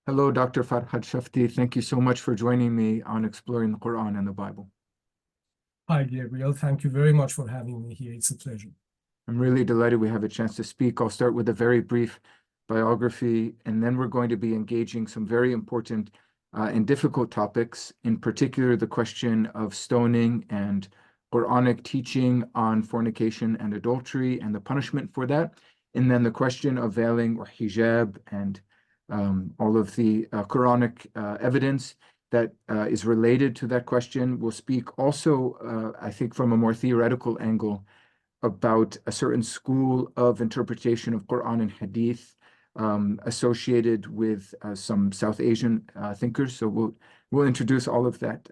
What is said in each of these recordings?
Hello, Dr. Farhad Shafti. Thank you so much for joining me on exploring the Quran and the Bible. Hi, Gabriel. Thank you very much for having me here. It's a pleasure. I'm really delighted we have a chance to speak. I'll start with a very brief biography, and then we're going to be engaging some very important and difficult topics, in particular the question of stoning and Quranic teaching on fornication and adultery and the punishment for that, and then the question of veiling or hijab and all of the Quranic evidence that is related to that question. We'll speak also, I think, from a more theoretical angle about a certain school of interpretation of Qur'an and Hadith associated with some South Asian thinkers. So we'll introduce all of that.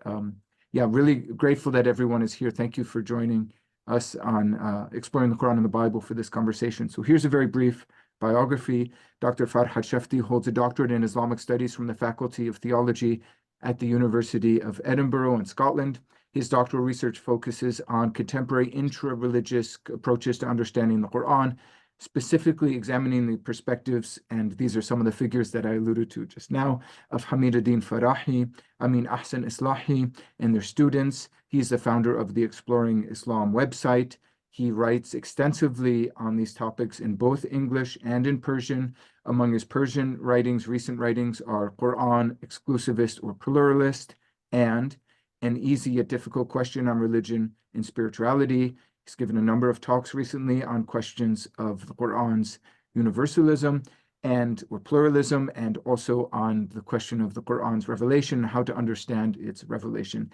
Yeah, really grateful that everyone is here. Thank you for joining us on exploring the Quran and the Bible for this conversation. So here's a very brief biography. Dr. Farhad Shafti holds a doctorate in Islamic Studies from the Faculty of Theology at the University of Edinburgh in Scotland. His doctoral research focuses on contemporary intra-religious approaches to understanding the Quran, specifically examining the perspectives, and these are some of the figures that I alluded to just now, of Hamid ad-Din Farahi, Amin Ahsan Islahi, and their students. He's the founder of the Exploring Islam website. He writes extensively on these topics in both English and in Persian. Among his Persian writings, recent writings are Qur'an, Exclusivist or Pluralist, and An Easy Yet Difficult Question on Religion and Spirituality. He's given a number of talks recently on questions of the Qur'an's universalism or pluralism, and also on the question of the Qur'an's revelation, how to understand its revelation.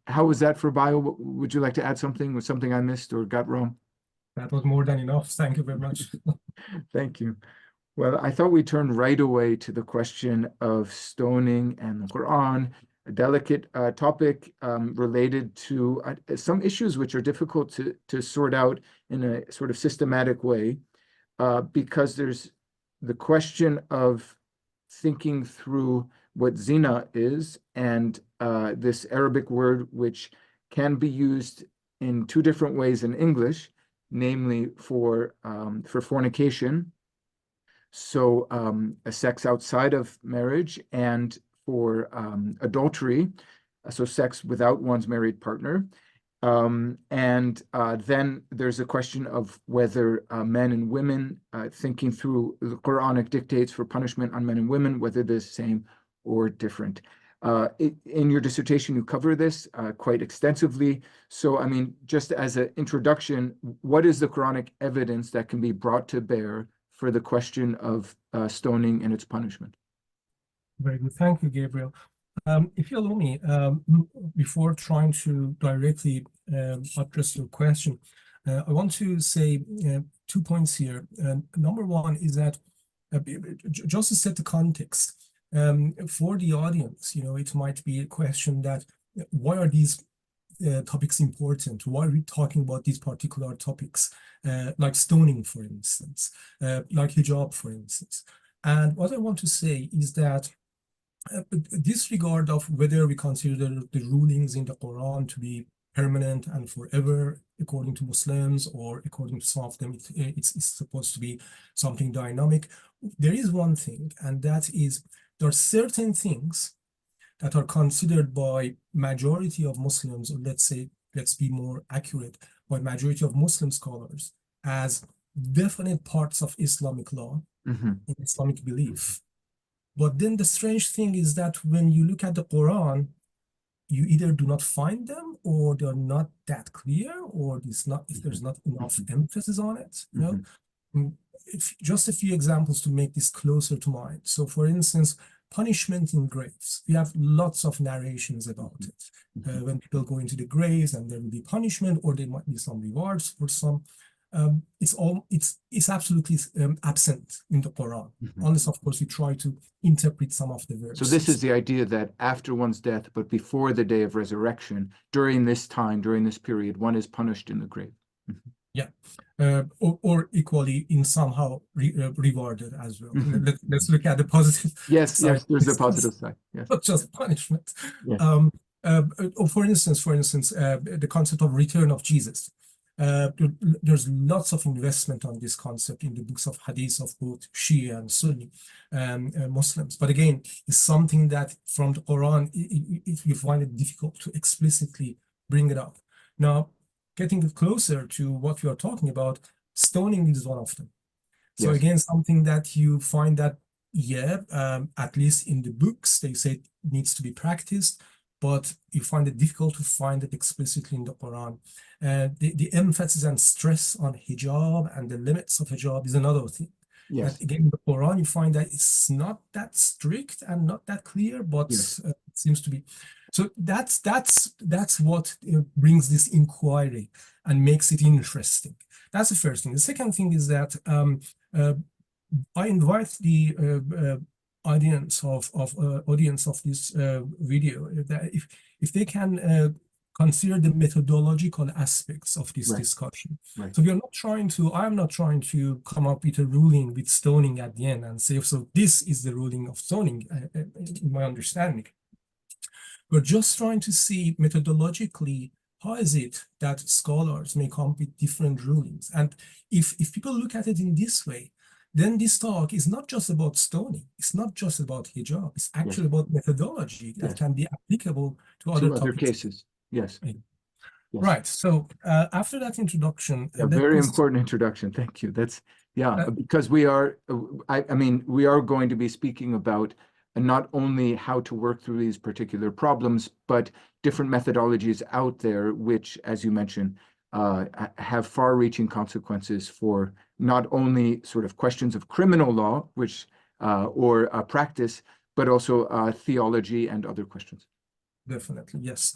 How was that for bio? Would you like to add something? Was something I missed or got wrong? That was more than enough. Thank you very much. Thank you. Well, I thought we'd turn right away to the question of stoning and the Qur'an, a delicate topic related to some issues which are difficult to sort out in a sort of systematic way, because there's the question of thinking through what zina is, and this Arabic word which can be used in two different ways in English, namely for fornication, so a sex outside of marriage, and for adultery, so sex without one's married partner. Then there's a question of whether men and women, thinking through the Quranic dictates for punishment on men and women, whether they're the same or different. In your dissertation, you cover this quite extensively. So, I mean, just as an introduction, what is the Quranic evidence that can be brought to bear for the question of stoning and its punishment? Very good. Thank you, Gabriel. If you allow me, before trying to directly address your question, I want to say 2 points here. Number one is that just to set the context, for the audience, it might be a question that why are these topics important? Why are we talking about these particular topics, like stoning, for instance, like hijab, for instance? And what I want to say is that disregard of whether we consider the rulings in the Quran to be permanent and forever, according to Muslims, or according to some of them, it's supposed to be something dynamic. There is one thing, and that is there are certain things that are considered by majority of Muslims, or let's be more accurate, by majority of Muslim scholars as definite parts of Islamic law, in Islamic belief. But then the strange thing is that when you look at the Quran, you either do not find them, or they're not that clear, or if there's not enough emphasis on it. Just a few examples to make this closer to mind. So, for instance, punishment in graves. We have lots of narrations about it. When people go into the graves, and there will be punishment, or there might be some rewards for some. It's absolutely absent in the Quran, unless of course we try to interpret some of the verses. So this is the idea that after one's death, but before the day of resurrection, during this time, during this period, one is punished in the grave. Yeah, or equally in somehow rewarded as well. Let's look at the positive side. Yes, there's a positive side. Yes. Not just punishment. Yeah. For instance, the concept of return of Jesus. There's lots of investment on this concept in the books of Hadith of both Shia and Sunni Muslims. But again, it's something that from the Quran, you find it difficult to explicitly bring it up. Now, getting closer to what we are talking about, stoning is one of them. So Yes. again, something that you find that, yeah, at least in the books, they say it needs to be practiced, but you find it difficult to find it explicitly in the Quran. The emphasis and stress on hijab and the limits of hijab is another thing. Yes. That again, in the Quran, you find that it's not that strict and not that clear, but Yes. it seems to be. So that's what brings this inquiry and makes it interesting. That's the first thing. The second thing is that I invite the audience of this video that if they can consider the methodological aspects of this Right. discussion. Right. So I'm not trying to come up with a ruling with stoning at the end and say, so this is the ruling of stoning, in my understanding. We're just trying to see methodologically how is it that scholars may come up with different rulings. And if people look at it in this way, then this talk is not just about stoning. It's not just about hijab. It's actually about methodology that can be applicable to other topics. Cases. Yes. Yes. Yes. Right. So after that introduction, very important introduction. Thank you. That's because we are. I mean, we are going to be speaking about not only how to work through these particular problems, but different methodologies out there, which, as you mentioned, have far-reaching consequences for not only sort of questions of criminal law, which or practice, but also theology and other questions. Definitely, yes.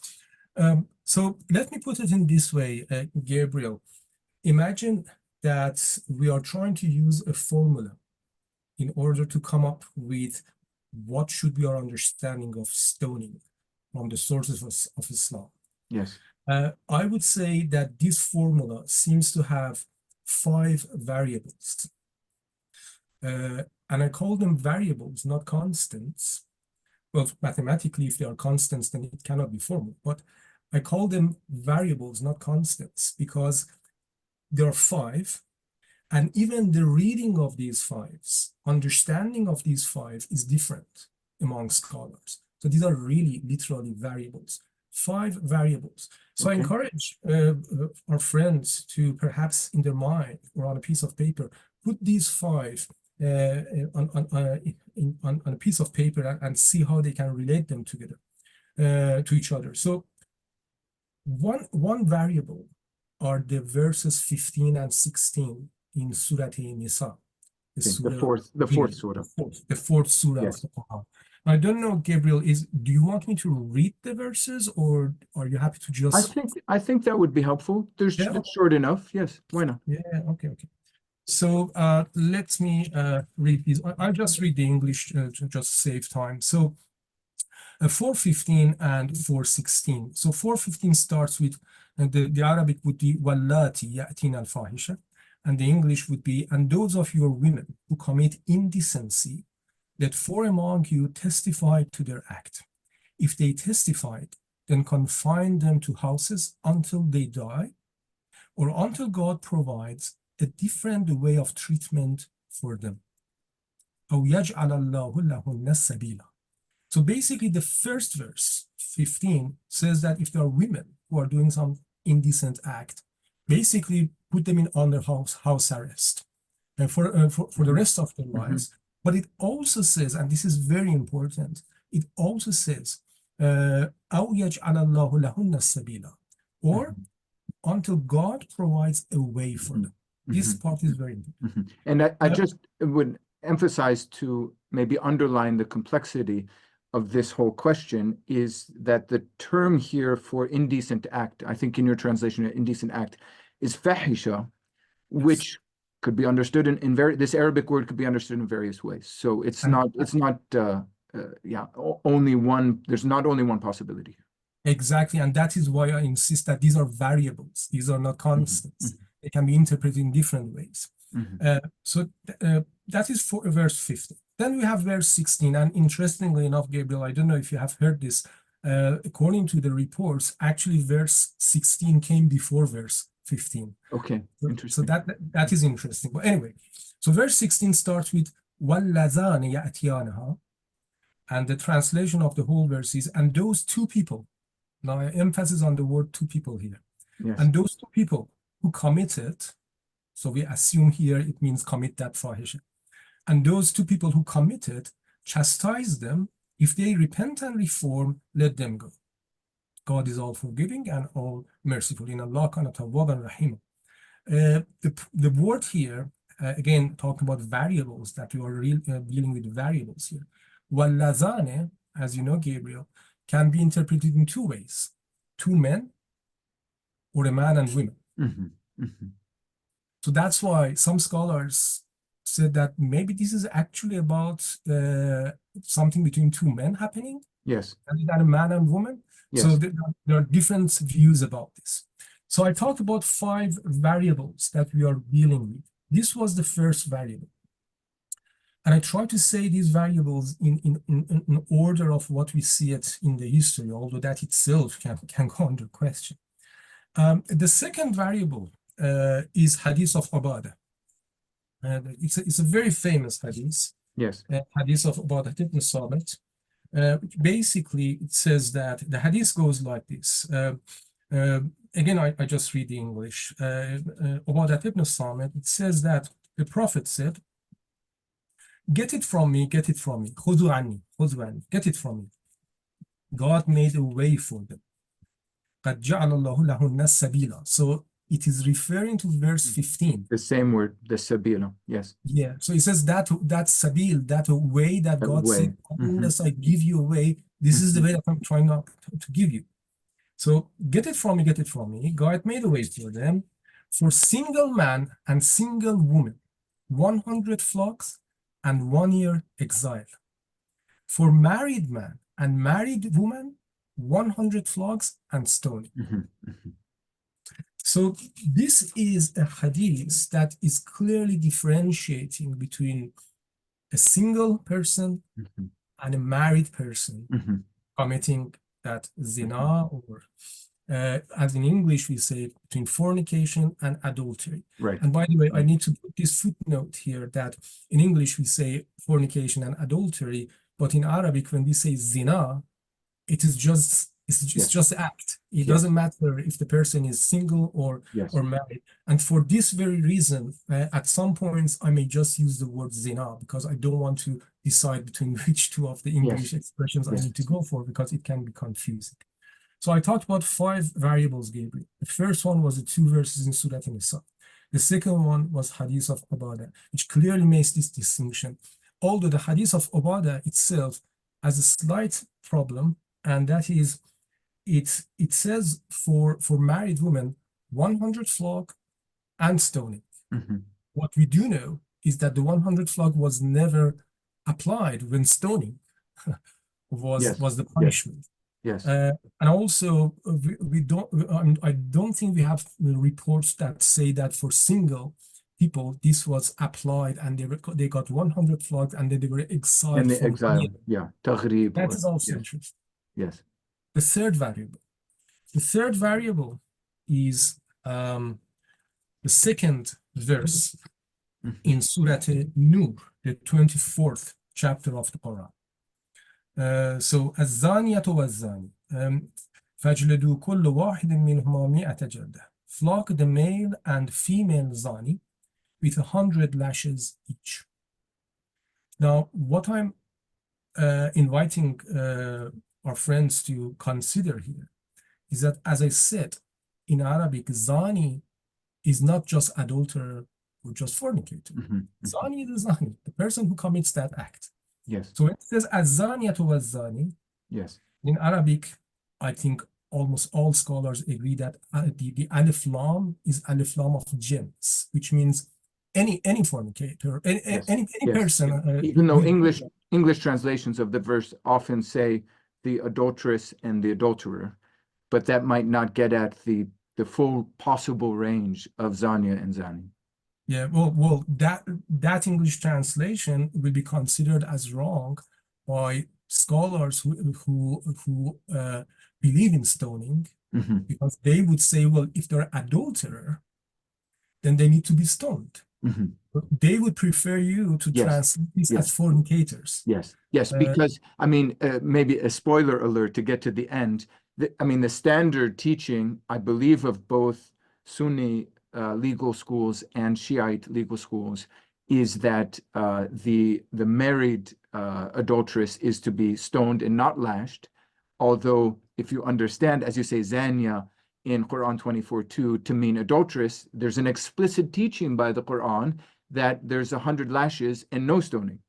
So let me put it in this way, Gabriel. Imagine that we are trying to use a formula in order to come up with what should be our understanding of stoning from the sources of Islam. Yes. I would say that this formula seems to have 5 variables. And I call them variables, not constants. Well, mathematically, if they are constants, then it cannot be formal. But I call them variables, not constants, because there are 5. And even the reading of these 5s, understanding of these 5 is different among scholars. So these are really literally variables, 5 variables. So I encourage our friends to perhaps in their mind or on a piece of paper, put these 5 on a piece of paper and see how they can relate them together to each other. So one variable are the verses 15 and 16 in Surah Nisa. The fourth surah. The fourth surah of the Quran. I don't know, Gabriel, do you want me to read the verses or are you happy to just... I think that would be helpful. They're short enough. Yes, why not? Yeah, okay. So let me read these. I'll just read the English to just save time. So 4:15 and 4:16. So 4:15 starts with, the Arabic would be وَاللَّاتِي يَأْتِينَ الْفَاحِشَةَ, and the English would be, and those of your women who commit indecency, that 4 among you testified to their act. If they testified, then confine them to houses until they die, or until God provides a different way of treatment for them. أَوْ يَجْعَلَ اللَّهُ لَهُنَّ السَّبِيلَ. So basically the first verse, 15, says that if there are women who are doing some indecent act, basically put them in under house arrest for the rest of their lives. But it also says, and this is very important, it also says, أَوْ يَجْعَلَ اللَّهُ لَهُنَّ السَّبِيلَ, or until God provides a way for them. This part is very important. And I just would emphasize, to maybe underline the complexity of this whole question, is that the term here for indecent act, I think in your translation, indecent act, is fahisha, which could be understood in this Arabic word could be understood in various ways. So it's not only one. There's not only one possibility here. Exactly, and that is why I insist that these are variables. These are not constants. They can be interpreted in different ways. So that is for verse 15. Then we have verse 16, and interestingly enough, Gabriel, I don't know if you have heard this, according to the reports, actually verse 16 came before verse 15. Okay, So interesting. that is interesting. But anyway, so verse 16 starts with وَاللَّذَانِ يَأْتِيَانَهَا, and the translation of the whole verse is, and those two people. Now I emphasis on the word two people here. Yes. And those two people who committed, so we assume here it means commit that fahisha. And those two people who committed, chastise them. If they repent and reform, let them go. God is all forgiving and all merciful. In Allah kana tawwaban rahim. The word here, again, talking about variables, that we are dealing with variables here. Wallazane, as you know, Gabriel, can be interpreted in two ways. Two men, or a man and women. Mm-hmm. Mm-hmm. So that's why some scholars said that maybe this is actually about something between two men happening. Yes. Rather than a man and woman. Yes. So there are different views about this. So I talked about 5 variables that we are dealing with. This was the first variable. And I try to say these variables in order of what we see it in the history, although that itself can go under question. The second variable is Hadith of Ubadah. It's a very famous hadith. Yes. Hadith of Ubadah ibn Samit. Basically, it says that the hadith goes like this. Again, I just read the English. Ubadah ibn Samit, it says that the Prophet said, get it from me, get it from me. Khudu anni, get it from me. God made a way for them. قَدْ جَعَلَ اللَّهُ لَهُنَّ السَّبِيلَ. So it is referring to verse 15. The same word, the sabila. Yes. Yeah. So it says that sabil, that way that God said, unless I give you a way, this is the way that I'm trying not to give you. So get it from me, get it from me. God made a way for them. For single man and single woman, 100 flocks and 1 year exile. For married man and married woman, 100 flogs and stoning. So this is a hadith that is clearly differentiating between a single person and a married person committing that zina, or as in English we say, between fornication and adultery. Right. And by the way, I need to put this footnote here that in English we say fornication and adultery, but in Arabic when we say zina, it is just just act. It doesn't matter if the person is single or married. And for this very reason, at some points I may just use the word zina because I don't want to decide between which two of the English expressions I need to go for, because it can be confusing. So I talked about 5 variables, Gabriel. The first one was the 2 verses in Surah An-Nisa. The second one was Hadith of Ubadah, which clearly makes this distinction. Although the Hadith of Ubadah itself has a slight problem, and that is it says for married women 100 flog and stoning. What we do know is that the 100 flog was never applied when stoning was the punishment. Yes. And also I don't think we have reports that say that for single people this was applied and they got 100 flogged and then they were exiled. And the exile, Taghrib. That is also interesting. Yes. The third variable is the second verse in Surah Nur, the 24th chapter of the Quran. So الزانية والزاني فاجلدوا كل واحد منهما 100 جلدة. Flog the male and female zani with 100 lashes each. Now, what I'm inviting our friends to consider here is that, as I said, in Arabic, zani is not just adulterer or just fornicator. Zani is zani, the person who commits that act. Yes. So when it says az-zaniyatu waz-zani, yes, in Arabic, I think almost all scholars agree that the alif lam is alif lam of jins, which means any fornicator, any person. Even though English translations of the verse often say the adulteress and the adulterer, but that might not get at the full possible range of zania and zani. Yeah, well, that English translation will be considered as wrong by scholars who believe in stoning, Mhm. because they would say, well, if they're adulterer, then they need to be stoned. Mhm. They would prefer you to Yes. translate this Yes. as fornicators. Yes, yes, Uh, because I mean, maybe a spoiler alert to get to the end. I mean, the standard teaching, I believe, of both Sunni legal schools and Shiite legal schools is that the married adulteress is to be stoned and not lashed. Although, if you understand, as you say, zania in Quran 24:2 to mean adulteress, there's an explicit teaching by the Quran that there's 100 lashes and no stoning.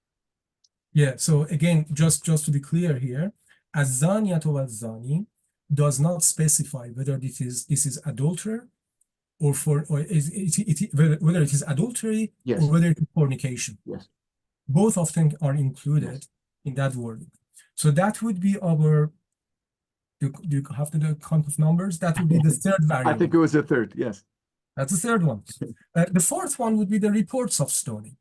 Yeah, so again, just to be clear here, az-zaniyatu waz-zani does not specify whether this is adulterer or whether it is adultery Yes. or whether it is fornication. Yes. Both of them are included in that wording. So that would be our, do you have the count of numbers? That would be the third I think variable. it was the third, yes. That's the third one. The fourth one would be the reports of stoning.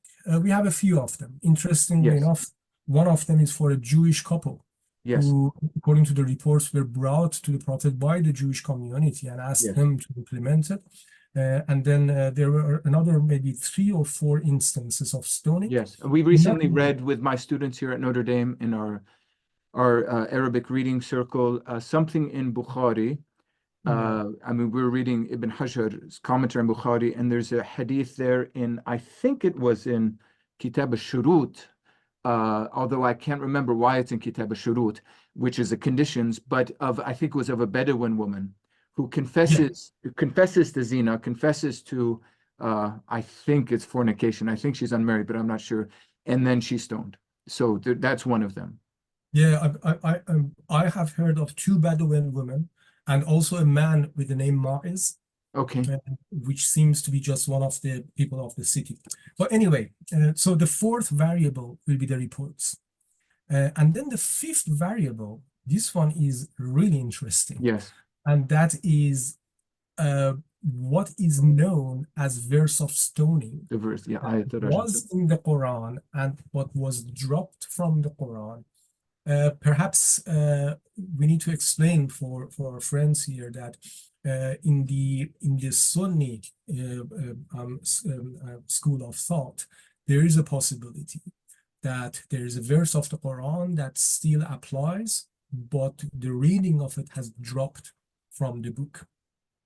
We have a few of them. Interestingly Yes. enough, one of them is for a Jewish couple Yes. who, according to the reports, were brought to the Prophet by the Jewish community and asked Yes. him to implement it. And then there were another maybe 3 or 4 instances of stoning. Yes. We recently read with my students here at Notre Dame in our Arabic reading circle something in Bukhari. I mean, we were reading Ibn Hajar's commentary on Bukhari, and there's a hadith there in, I think it was in Kitab al-Shurut, although I can't remember why it's in Kitab al-Shurut, which is the conditions, but I think it was of a Bedouin woman who confesses to zina, confesses to, I think it's fornication. I think she's unmarried, but I'm not sure. And then she's stoned. So that's one of them. Yeah, I have heard of 2 Bedouin women and also a man with the name Ma'iz, Okay. which seems to be just one of the people of the city. But anyway, so the fourth variable will be the reports. And then the fifth variable, this one is really interesting. Yes. And that is what is known as verse of stoning. The verse, yeah, Was in the Quran and what was dropped from the Quran. Perhaps we need to explain for our friends here that in the Sunni school of thought, there is a possibility that there is a verse of the Quran that still applies, but the reading of it has dropped from the book.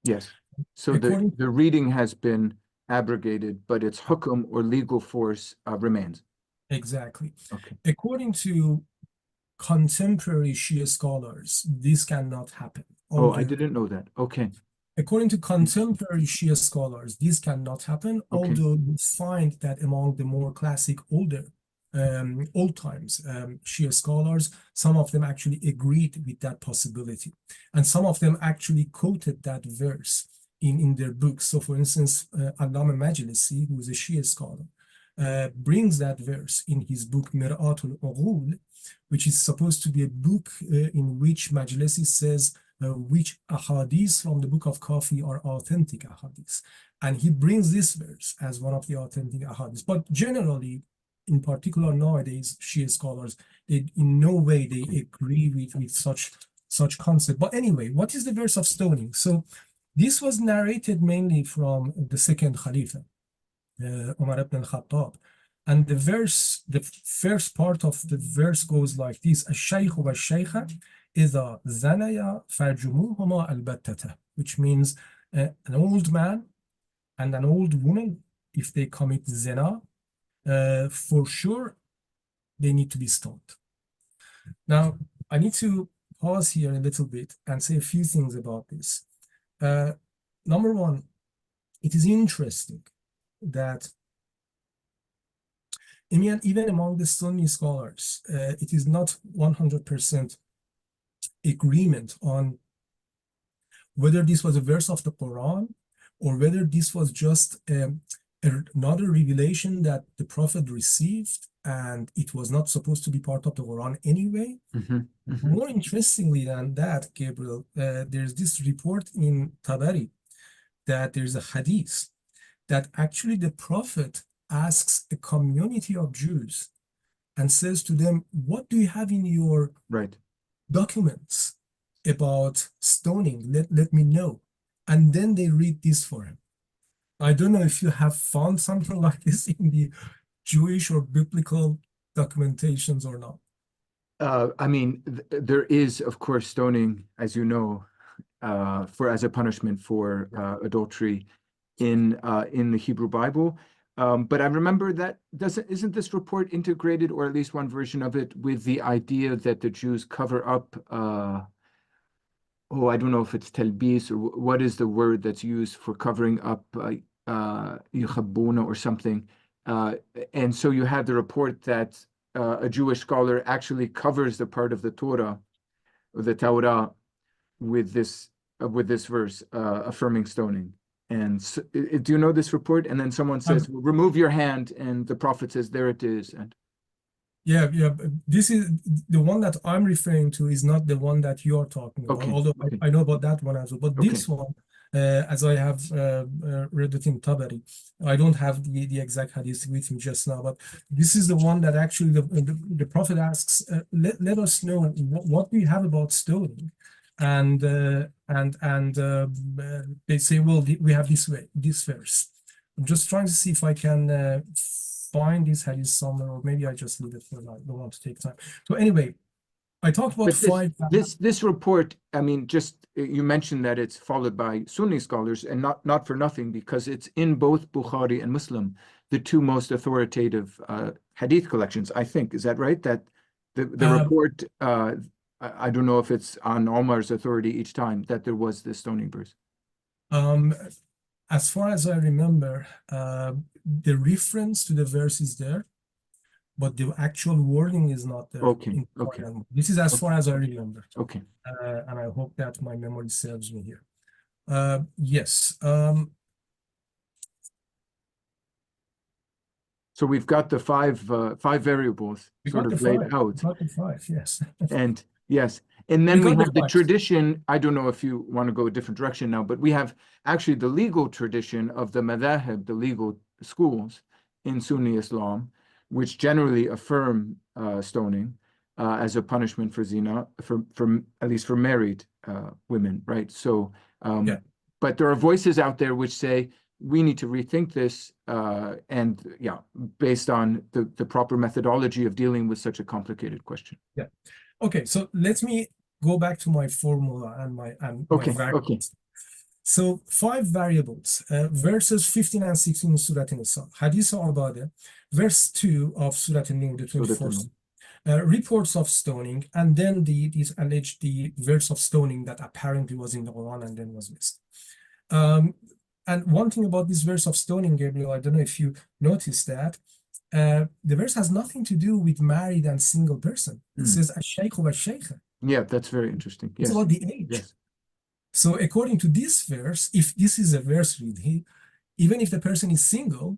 Yes. So the reading has been abrogated, but its hukum or legal force remains. Exactly. Okay. According to contemporary Shia scholars, this cannot happen. Oh, I didn't know that. Okay. According to contemporary Shia scholars, this cannot happen, although you find that among the more classic old times Shia scholars, some of them actually agreed with that possibility. And some of them actually quoted that verse in their books. So for instance, Allama Majlisi, who is a Shia scholar, brings that verse in his book Mir'atul Ughul, which is supposed to be a book in which Majlisi says which ahadith from the book of Kafi are authentic ahadith. And he brings this verse as one of the authentic ahadith. But generally, in particular nowadays, Shia scholars, in no way they agree with such concept. But anyway, what is the verse of stoning? So this was narrated mainly from the second Khalifa, Umar ibn al-Khattab. And the first part of the verse goes like this: الشيخ والشيخة إذا زنيا فرجموهما البتة, which means an old man and an old woman, if they commit zina, for sure they need to be stoned. Now, I need to pause here a little bit and say a few things about this. Number one, it is interesting that even among the Sunni scholars, it is not 100% agreement on whether this was a verse of the Quran or whether this was just another revelation that the Prophet received and it was not supposed to be part of the Quran anyway. More interestingly than that, Gabriel, there's this report in Tabari that there's a hadith that actually the Prophet asks a community of Jews and says to them, what do you have in your documents about stoning, let me know. And then they read this for him. I don't know if you have found something like this in the Jewish or biblical documentations or not. I mean, there is, of course, stoning, as you know, as a punishment for adultery in the Hebrew Bible. But I remember that isn't this report integrated, or at least one version of it, with the idea that the Jews cover up, I don't know if it's telbis or what is the word that's used for covering up yukhabbuna or something. And so you have the report that a Jewish scholar actually covers the part of the Torah, or the Torah, with this verse affirming stoning. And so, do you know this report? And then someone says, well, remove your hand, and the prophet says, there it is. And yeah, this is the one that I'm referring to, is not the one that you're talking about, although I know about that one as well. But this one, as I have read it in Tabari, I don't have the exact hadith with me just now, but this is the one that actually the prophet asks, let us know what we have about stoning. And they say, well, we have this verse. I'm just trying to see if I can find this hadith somewhere, or maybe I just leave it for now. I don't want to take time. So anyway, I talked about this report. I mean, just you mentioned that it's followed by Sunni scholars, and not for nothing, because it's in both Bukhari and Muslim, the two most authoritative hadith collections, I think. Is that right? That the report, I don't know if it's on Omar's authority each time, that there was this stoning verse. As far as I remember, the reference to the verse is there, but the actual wording is not there. Okay. This is as far as I remember. Okay. And I hope that my memory serves me here. Yes. So we've got the five variables sort of laid out. We got the five, yes. And yes. And then we have the tradition. I don't know if you want to go a different direction now, but we have actually the legal tradition of the madhahib, the legal schools in Sunni Islam, which generally affirm stoning as a punishment for zina, for at least for married women, right? So, but there are voices out there which say we need to rethink this, based on the proper methodology of dealing with such a complicated question. Yeah. Okay, so let me go back to my formula and my variables. So 5 variables, verses 15 and 16 in Surah An-Nisa, Hadith al-Ibadah, verse 2 of Surah An-Nur, the 24th, reports of stoning, and then these alleged the verse of stoning that apparently was in the Quran and then was missed. And one thing about this verse of stoning, Gabriel, I don't know if you noticed that, the verse has nothing to do with married and single person. It says ash-shaykh wa ash-shaykha. Yeah, that's very interesting. Yes. It's about the age. Yes. So according to this verse, if this is a verse read, even if the person is single,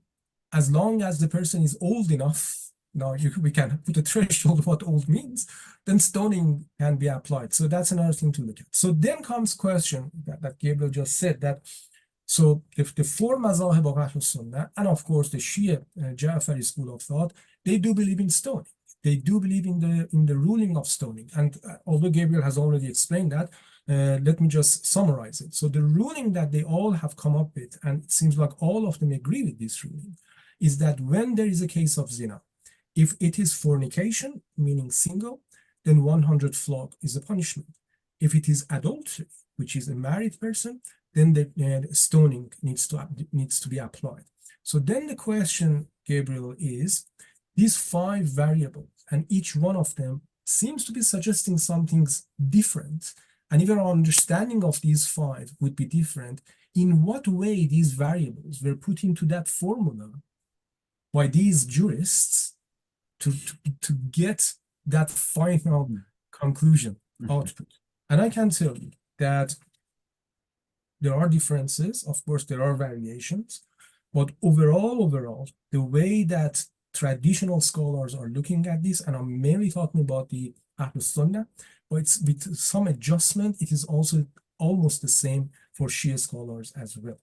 as long as the person is old enough, now we can put a threshold of what old means, then stoning can be applied. So that's another thing to look at. So then comes question that Gabriel just said, that so the 4 mazahib of Ahlul Sunnah, and of course the Shia Ja'fari school of thought, they do believe in stoning. They do believe in the ruling of stoning. And although Gabriel has already explained that, let me just summarize it. So the ruling that they all have come up with, and it seems like all of them agree with this ruling, is that when there is a case of zina, if it is fornication, meaning single, then 100 flog is a punishment. If it is adultery, which is a married person, then the stoning needs to be applied. So then the question, Gabriel, is these 5 variables, and each one of them seems to be suggesting something different, and even our understanding of these 5 would be different. In what way these variables were put into that formula by these jurists to get that final conclusion output? And I can tell you that there are differences, of course there are variations, but overall, the way that traditional scholars are looking at this, and I'm mainly talking about the Ahlul Sunnah, but it's with some adjustment, it is also almost the same for Shia scholars as well.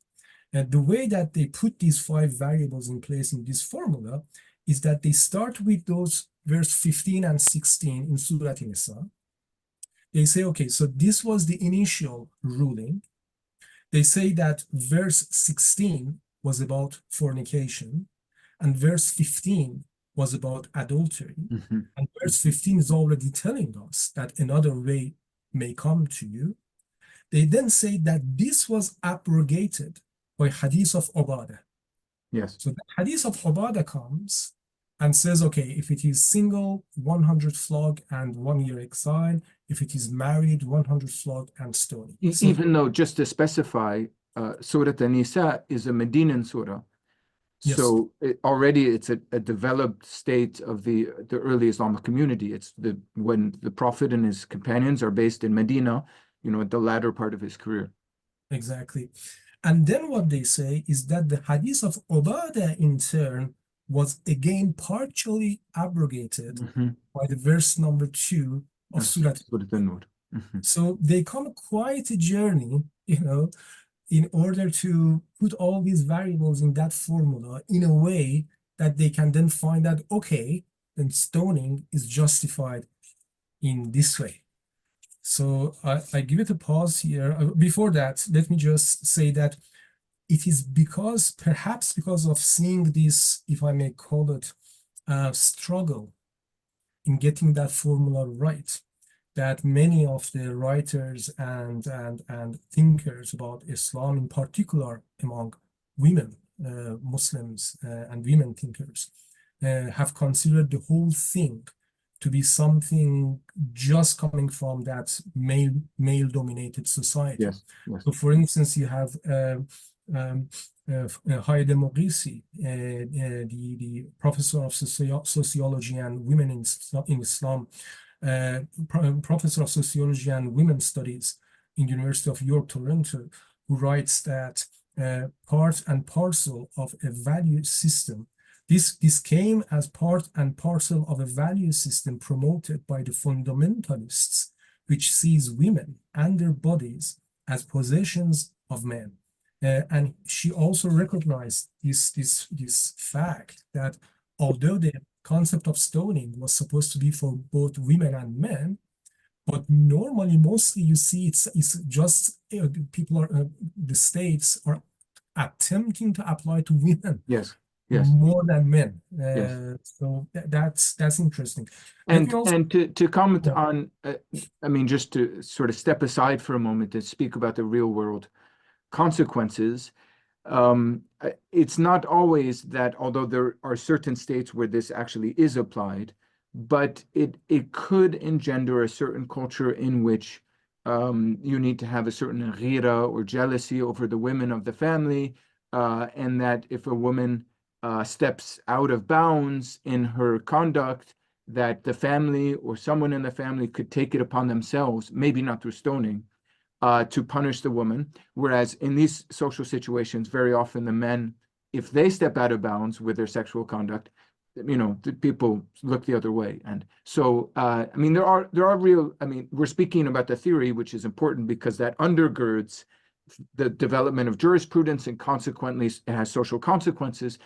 And the way that they put these 5 variables in place in this formula is that they start with those verse 15 and 16 in Surah An-Nisa. They say, okay, so this was the initial ruling. They say that verse 16 was about fornication, and verse 15 was about adultery. And verse 15 is already telling us that another way may come to you. They then say that this was abrogated by Hadith of Ubadah. Yes. So the Hadith of Ubadah comes and says, okay, if it is single, 100 flog and 1 year exile. If it is married, 100 flog and stoning. So, Even though, just to specify, Surah An-Nisa is a Medinan surah. yes. So already it's a developed state of the early Islamic community. It's when the Prophet and his companions are based in Medina, at the latter part of his career. Exactly. And then what they say is that the Hadith of Ubadah in turn was again partially abrogated by the verse number 2 of Surah An-Nur. So they come quite a journey, in order to put all these variables in that formula in a way that they can then find that, okay, then stoning is justified in this way. So I give it a pause here. Before that, let me just say that it is perhaps because of seeing this, if I may call it, struggle in getting that formula right, that many of the writers and thinkers about Islam, in particular among women, Muslims and women thinkers, have considered the whole thing to be something just coming from that male-dominated society. Yes, yes. So, for instance, you have Hayed Moghisi, the professor of sociology and women in Islam, professor of sociology and women's studies in University of York, Toronto, who writes that part and parcel of a value system. This came as part and parcel of a value system promoted by the fundamentalists, which sees women and their bodies as possessions of men. And she also recognized this fact that although the concept of stoning was supposed to be for both women and men, but normally, mostly you see it's just people the states are attempting to apply to women. Yes. Yes. More than men. Yes. So that's interesting. And to comment on, just to sort of step aside for a moment and speak about the real world consequences. It's not always that, although there are certain states where this actually is applied, but it could engender a certain culture in which you need to have a certain ghira or jealousy over the women of the family, and that if a woman steps out of bounds in her conduct, that the family or someone in the family could take it upon themselves, maybe not through stoning, to punish the woman. Whereas in these social situations, very often the men, if they step out of bounds with their sexual conduct, the people look the other way. And so, there are real, we're speaking about the theory, which is important because that undergirds the development of jurisprudence and consequently it has social consequences.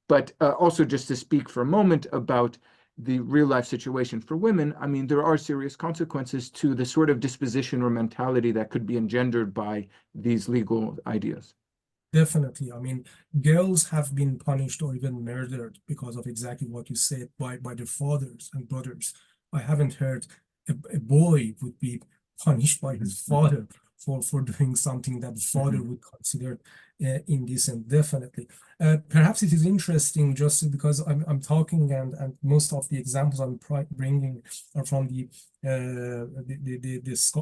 But also just to speak for a moment about the real life situation for women, there are serious consequences to the sort of disposition or mentality that could be engendered by these legal ideas. Definitely. Girls have been punished or even murdered because of exactly what you said by their fathers and brothers. I haven't heard a boy would be punished by his father for doing something that the father would consider indecent. Definitely. Perhaps it is interesting just because I'm talking and most of the examples I'm bringing are from the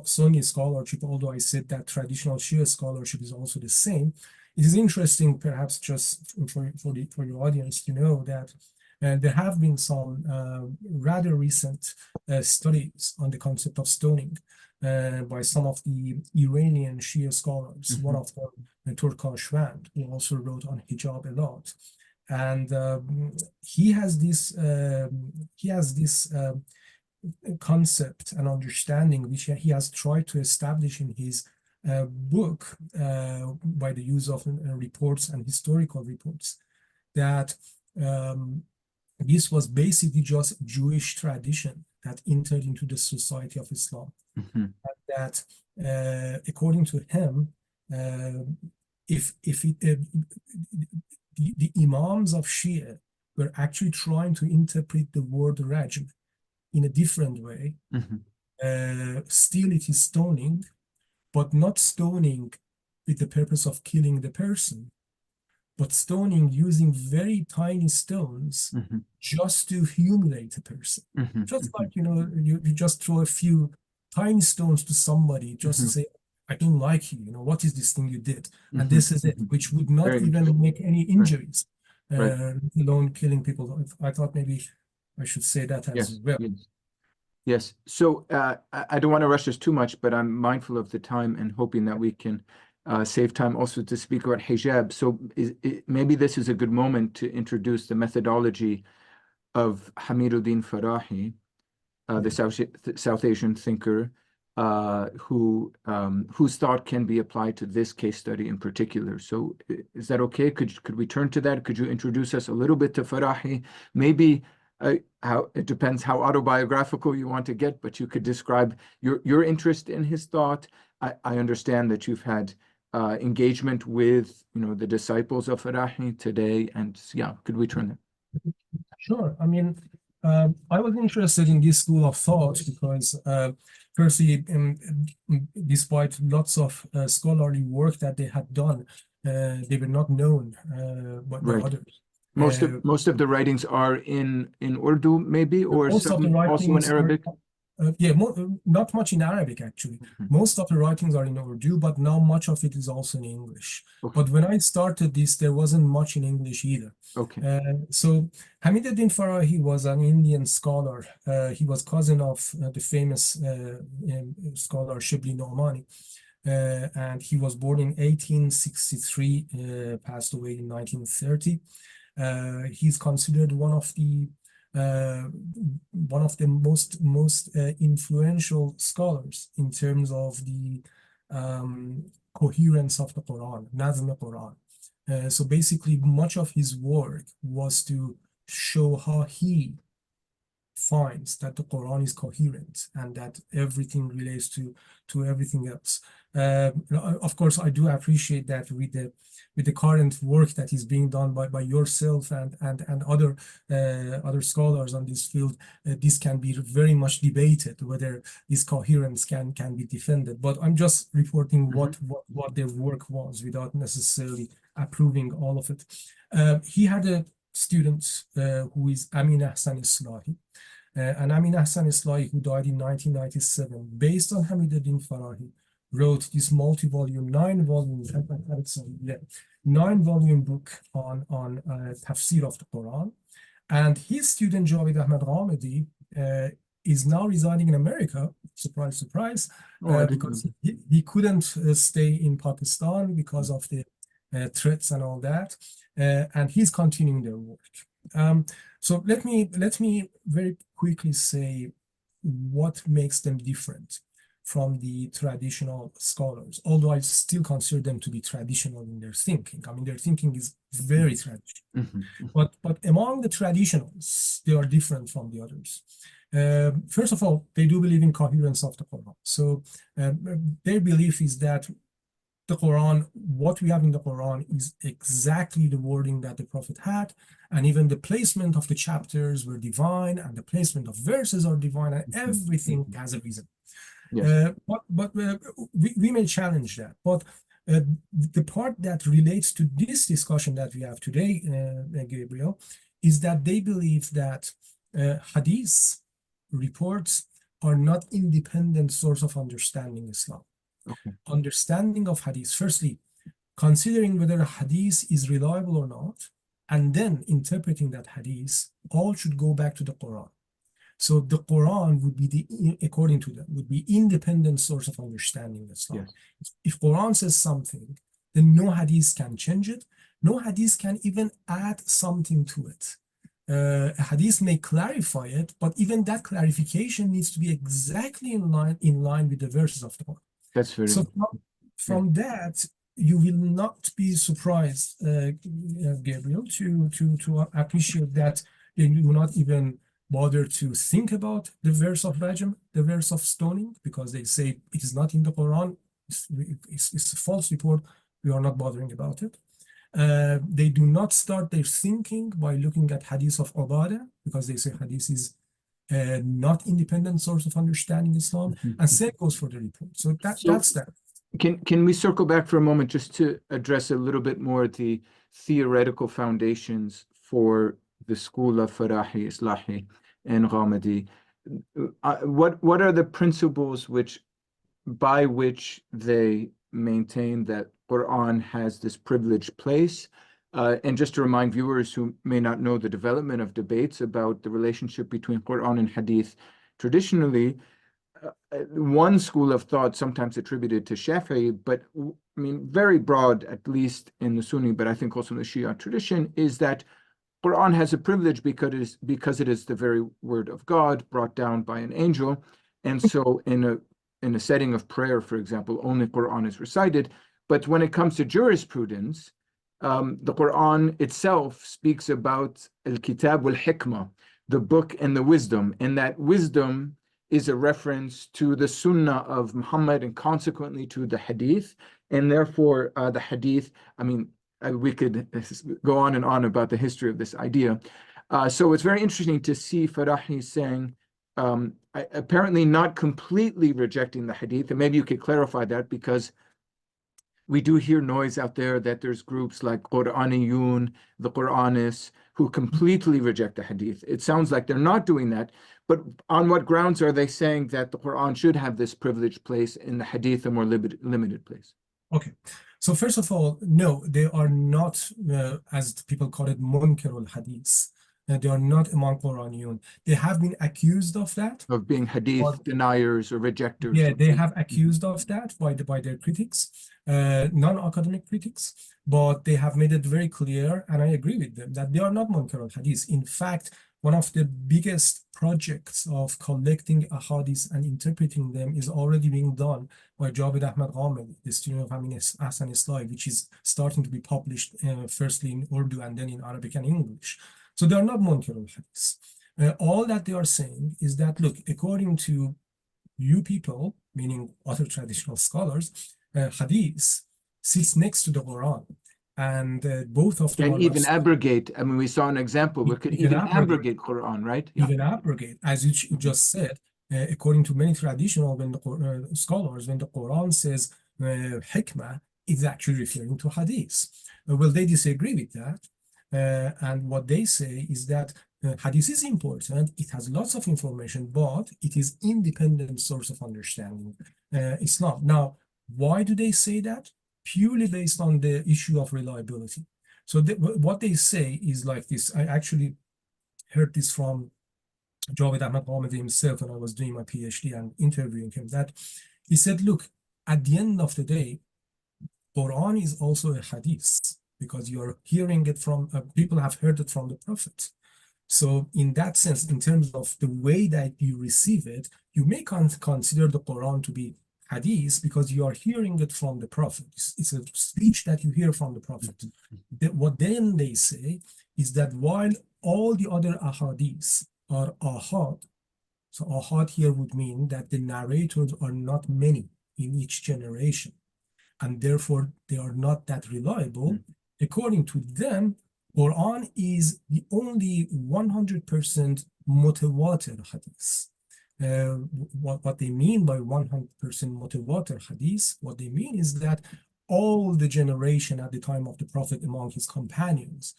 Sunni scholarship, although I said that traditional Shia scholarship is also the same. It is interesting, perhaps just for your audience to know that there have been some rather recent studies on the concept of stoning by some of the Iranian Shia scholars. One of them, Turkashvand, who also wrote on hijab a lot, and he has this concept and understanding which he has tried to establish in his book by the use of reports and historical reports, that this was basically just Jewish tradition that entered into the society of Islam. Mhm. That, according to him, if the imams of Shia were actually trying to interpret the word rajm in a different way, Mhm. still it is stoning, but not stoning with the purpose of killing the person, but stoning using very tiny stones Mhm. just to humiliate a person. Mhm. Just Mhm. like, you just throw a few tiny stones to somebody just to Mhm. say, I don't like you, what is this thing you did? And Mhm. this is it, Mhm. which would not Very even interesting. make any Right. injuries, Right. let alone killing people. I thought maybe I should say that as Yes. well. Yes. Yes. So I don't want to rush us too much, but I'm mindful of the time and hoping that we can save time also to speak about hijab. So maybe this is a good moment to introduce the methodology of Hamiduddin Farahi, the South Asian thinker, whose thought can be applied to this case study in particular. So is that okay? Could we turn to that? Could you introduce us a little bit to Farahi? Maybe how it depends how autobiographical you want to get, but you could describe your interest in his thought. I understand that you've had engagement with the disciples of Farahi today, and yeah, could we turn that? Sure. I mean, I was interested in this school of thought because, firstly, despite lots of scholarly work that they had done, they were not known by Right. others. Most of the writings are in Urdu, maybe, or Most of the some also in writings are, Arabic. not much in Arabic, actually. Mhm. Most of the writings are in Urdu, but now much of it is also in English. Okay. But when I started this, there wasn't much in English either. Okay. So Hamiduddin Farahi was an Indian scholar. He was cousin of the famous scholar Shibli Nomani. And he was born in 1863, passed away in 1930. He's considered one of the most influential scholars in terms of the coherence of the Quran, Nazm al-Quran. So basically, much of his work was to show how he finds that the Quran is coherent and that everything relates to everything else. Of course, I do appreciate that with the current work that is being done by yourself and other scholars on this field, this can be very much debated whether this coherence can be defended. But I'm just reporting what their work was without necessarily approving all of it. He had a student who is Amin Ahsan Islahi. And Amin Ahsan Islahi, who died in 1997, based on Hamiduddin Farahi, wrote this multi-volume, 9-volume, yeah, 9-volume book on tafsir of the Quran. And his student, Javed Ghamidi, is now residing in America, surprise, surprise, Oh, I didn't know because that. he couldn't stay in Pakistan because of the threats and all that. And he's continuing their work. So let me very quickly say what makes them different from the traditional scholars, although I still consider them to be traditional in their thinking. I mean, their thinking is very traditional. But among the traditionals, they are different from the others. First of all, they do believe in coherence of the Quran. So their belief is that the Quran, what we have in the Quran is exactly the wording that the Prophet had, and even the placement of the chapters were divine, and the placement of verses are divine, and everything has a reason. Yes. But we may challenge that. But the part that relates to this discussion that we have today, Gabriel, is that they believe that Hadith reports are not independent source of understanding Islam. Okay. Understanding of Hadith, firstly, considering whether a Hadith is reliable or not, and then interpreting that Hadith, all should go back to the Quran. So the Quran would be according to them, would be independent source of understanding Islam. Yes. If Quran says something, then no Hadith can change it. No Hadith can even add something to it. A Hadith may clarify it, but even that clarification needs to be exactly in line with the verses of the Quran. That's very So from that, you will not be surprised, Gabriel, to appreciate that they do not even bother to think about the verse of rajm, the verse of stoning, because they say it is not in the Quran, it's a false report, we are not bothering about it. They do not start their thinking by looking at hadith of Ubadah, because they say hadith is not independent source of understanding Islam, and same goes for the report. So that's that. Can we circle back for a moment just to address a little bit more the theoretical foundations for the school of Farahi, Islahi, and Ghamidi? What are the principles by which they maintain that Qur'an has this privileged place? And just to remind viewers who may not know the development of debates about the relationship between Qur'an and Hadith, traditionally, one school of thought, sometimes attributed to Shafi'i, but I mean very broad, at least in the Sunni, but I think also in the Shia tradition, is that Qur'an has a privilege because it is the very word of God brought down by an angel, and so in a setting of prayer, for example, only Qur'an is recited. But when it comes to jurisprudence, the Qur'an itself speaks about al-kitab wal-hikmah, the book and the wisdom, and that wisdom is a reference to the sunnah of Muhammad and consequently to the hadith. And therefore, the hadith, I mean, we could go on and on about the history of this idea. So it's very interesting to see Farahi saying, apparently not completely rejecting the hadith. And maybe you could clarify that, because we do hear noise out there that there's groups like Qur'aniyun, the Qur'anists, who completely reject the hadith. It sounds like they're not doing that, but on what grounds are they saying that the Qur'an should have this privileged place in the hadith, a more limited place? Okay, so first of all, no, they are not, as people call it, munkar al-hadith. They are not among Qur'aniyun. They have been accused of that. Of being hadith deniers or rejectors. Yeah, they have accused of that by their critics, non-academic critics, but they have made it very clear, and I agree with them, that they are not munkar al-hadith. In fact, one of the biggest projects of collecting ahadith and interpreting them is already being done by Javed Ghamidi, the student of Amin Hassan Islahi, which is starting to be published firstly in Urdu and then in Arabic and English. So they are not munkar al-hadith. All that they are saying is that, look, according to you people, meaning other traditional scholars, hadith sits next to the Quran. And both of them can even abrogate. I mean, we saw an example. We could even abrogate Quran, right? Yeah. Even abrogate, as you just said, according to many traditional scholars, when the Quran says hikmah, it's actually referring to hadith. Well, they disagree with that. And what they say is that hadith is important. It has lots of information, but it is independent source of understanding Islam. Now, why do they say that? Purely based on the issue of reliability. So what they say is like this. I actually heard this from Javed Ghamidi himself when I was doing my Ph.D. and interviewing him, that he said, look, at the end of the day, Quran is also a hadith, because you're hearing it from, people have heard it from the Prophet. So in that sense, in terms of the way that you receive it, you may consider the Quran to be hadith because you are hearing it from the Prophet. It's a speech that you hear from the Prophet. What then they say is that while all the other ahadith are ahad, so ahad here would mean that the narrators are not many in each generation, and therefore they are not that reliable. According to them, Quran is the only 100% mutawatir hadith. What they mean by 100% mutawatir hadith, what they mean is that all the generation at the time of the Prophet among his companions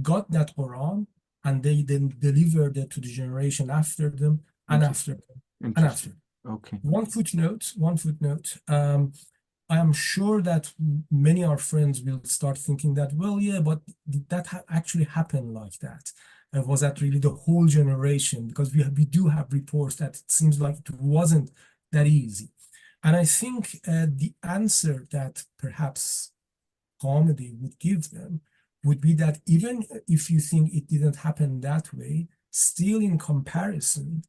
got that Quran, and they then delivered it to the generation after them and after them and after them. Okay. One footnote. I am sure that many of our friends will start thinking that, well, yeah, but did that actually happen like that? And was that really the whole generation? Because we do have reports that it seems like it wasn't that easy. And I think the answer that perhaps Ghamidi would give them would be that even if you think it didn't happen that way, still in comparison,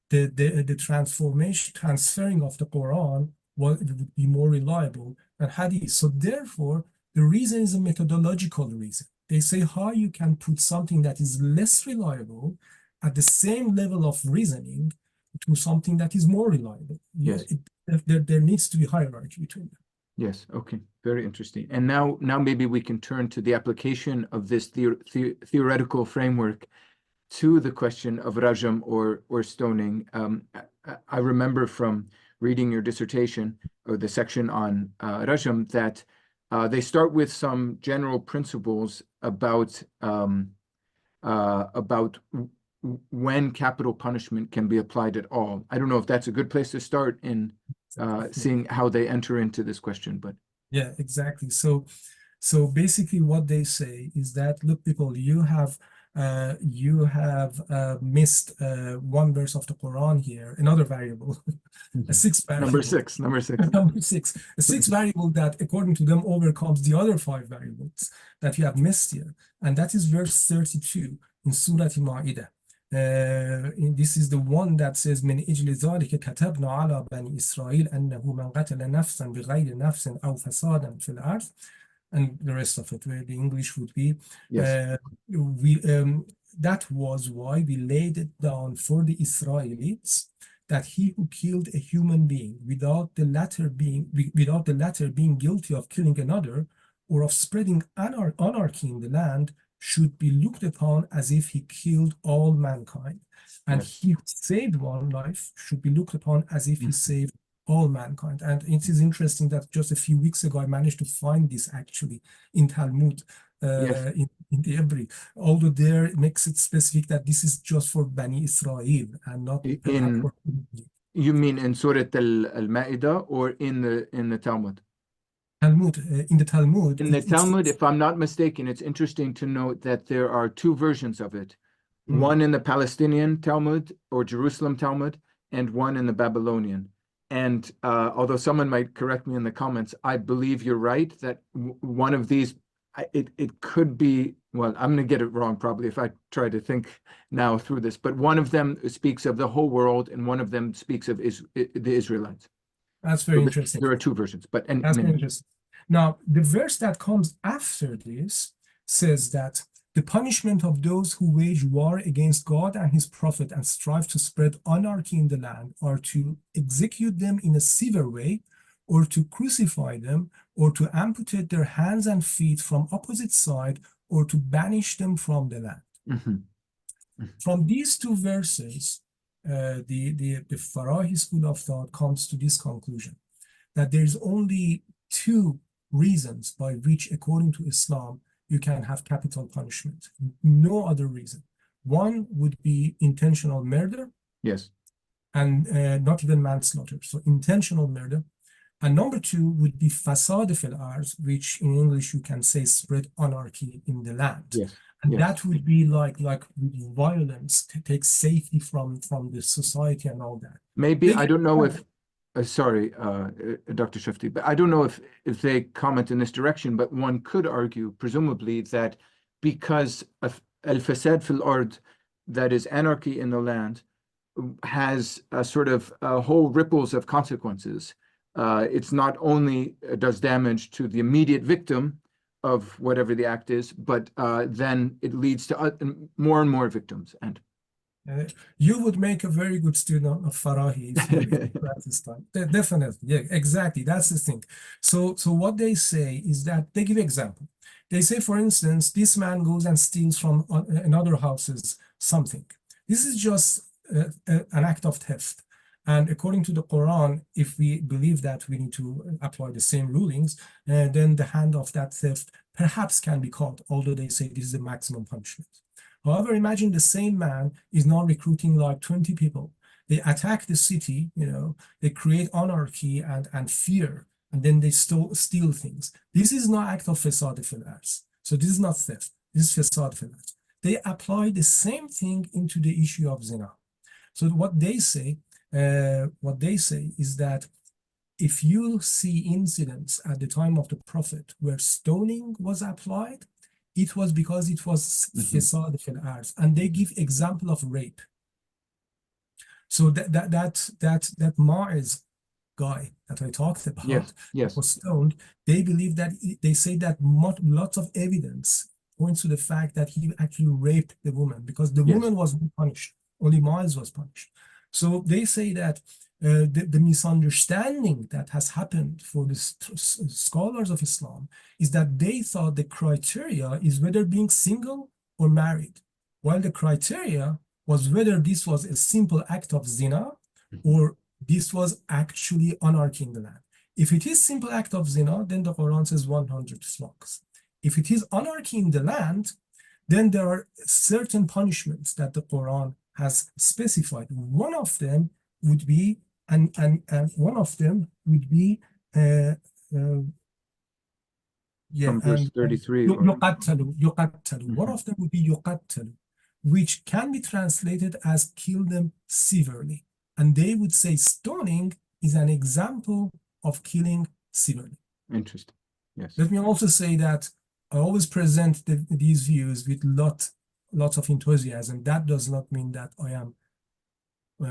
the transferring of the Quran would be more reliable than hadith. So therefore, the reason is a methodological reason. They say how you can put something that is less reliable at the same level of reasoning to something that is more reliable. Yes. There needs to be hierarchy between them. Yes. Okay. Very interesting. And now maybe we can turn to the application of this theoretical framework to the question of rajam or stoning. I remember from reading your dissertation or the section on rajam that they start with some general principles about when capital punishment can be applied at all. I don't know if that's a good place to start in seeing how they enter into this question, but yeah, exactly. So basically, what they say is that, look, people, you have missed one verse of the Quran here, another variable, a sixth variable. Number six. Number six, a sixth variable that, according to them, overcomes the other five variables that you have missed here, and that is verse 32 in Surah Ma'idah. This is the one that says من أجل ذلك كتبنا على بني إسرائيل أنه من قتل نفسا بغير نفس أو فسادا في الأرض, and the rest of it, where the English would be. yes. That was why we laid it down for the Israelites that he who killed a human being without the latter being guilty of killing another or of spreading anarchy in the land should be looked upon as if he killed all mankind. And Yes. he who saved one life should be looked upon as if he saved all mankind. And it is interesting that just a few weeks ago, I managed to find this actually in Talmud, Yes. in the Hebrew, although there it makes it specific that this is just for Bani Israel and not You mean in Surah Al-Ma'idah or in the Talmud? Talmud, in the Talmud. In the Talmud, if I'm not mistaken, it's interesting to note that there are two versions of it. One in the Palestinian Talmud or Jerusalem Talmud, and one in the Babylonian. And although someone might correct me in the comments, I believe you're right that one of these, it could be, well, I'm going to get it wrong probably if I try to think now through this, but one of them speaks of the whole world and one of them speaks of the Israelites. That's very interesting. There are two versions, but that's very interesting. Now, the verse that comes after this says that the punishment of those who wage war against God and his prophet and strive to spread anarchy in the land are to execute them in a severe way, or to crucify them, or to amputate their hands and feet from opposite side, or to banish them from the land. From these two verses, the Farahi school of thought comes to this conclusion, that there's only two reasons by which, according to Islam, you can have capital punishment. No other reason. One would be intentional murder. Yes. And not even manslaughter. So intentional murder. And number two would be fasad fil ard, which in English you can say spread anarchy in the land. Yes. And yes. that would be like violence to take safety from the society and all that. Maybe, I don't know if, sorry, Dr. Shafti, but I don't know if they comment in this direction, but one could argue, presumably, that because of al-fasad fil ard, that is anarchy in the land, has a sort of whole ripples of consequences. It's not only does damage to the immediate victim of whatever the act is, but then it leads to more and more victims. And you would make a very good student of Farahi at this time. Definitely, yeah, exactly. That's the thing. So what they say is that they give example. They say, for instance, this man goes and steals from another house's something. This is just an act of theft. And according to the Quran, if we believe that we need to apply the same rulings, then the hand of that theft perhaps can be caught, although they say this is the maximum punishment. However, imagine the same man is now recruiting like 20 people. They attack the city, they create anarchy and fear, and then they steal things. This is not act of fasad fil ard. So this is not theft. This is fasad fil ard. They apply the same thing into the issue of zina. So what they say is that if you see incidents at the time of the Prophet where stoning was applied, it was because it was fasad fil ard, and they give example of rape. So that Ma'iz guy that I talked about yes. was stoned. They believe that they say that lots of evidence points to the fact that he actually raped the woman, because the woman was not punished, only Miles was punished. So they say that the misunderstanding that has happened for the scholars of Islam is that they thought the criteria is whether being single or married, while the criteria was whether this was a simple act of zina or this was actually anarchy in the land. If it is simple act of zina, then the Quran says 100 flogs. If it is anarchy in the land, then there are certain punishments that the Quran has specified. One of them would be, and one of them would be, From verse 33. يُقَتَّلُ. One of them would be يُقَتَّلُ, which can be translated as kill them severely. And they would say stoning is an example of killing severely. Interesting. Yes. Let me also say that I always present these views with lots of enthusiasm. That does not mean that I am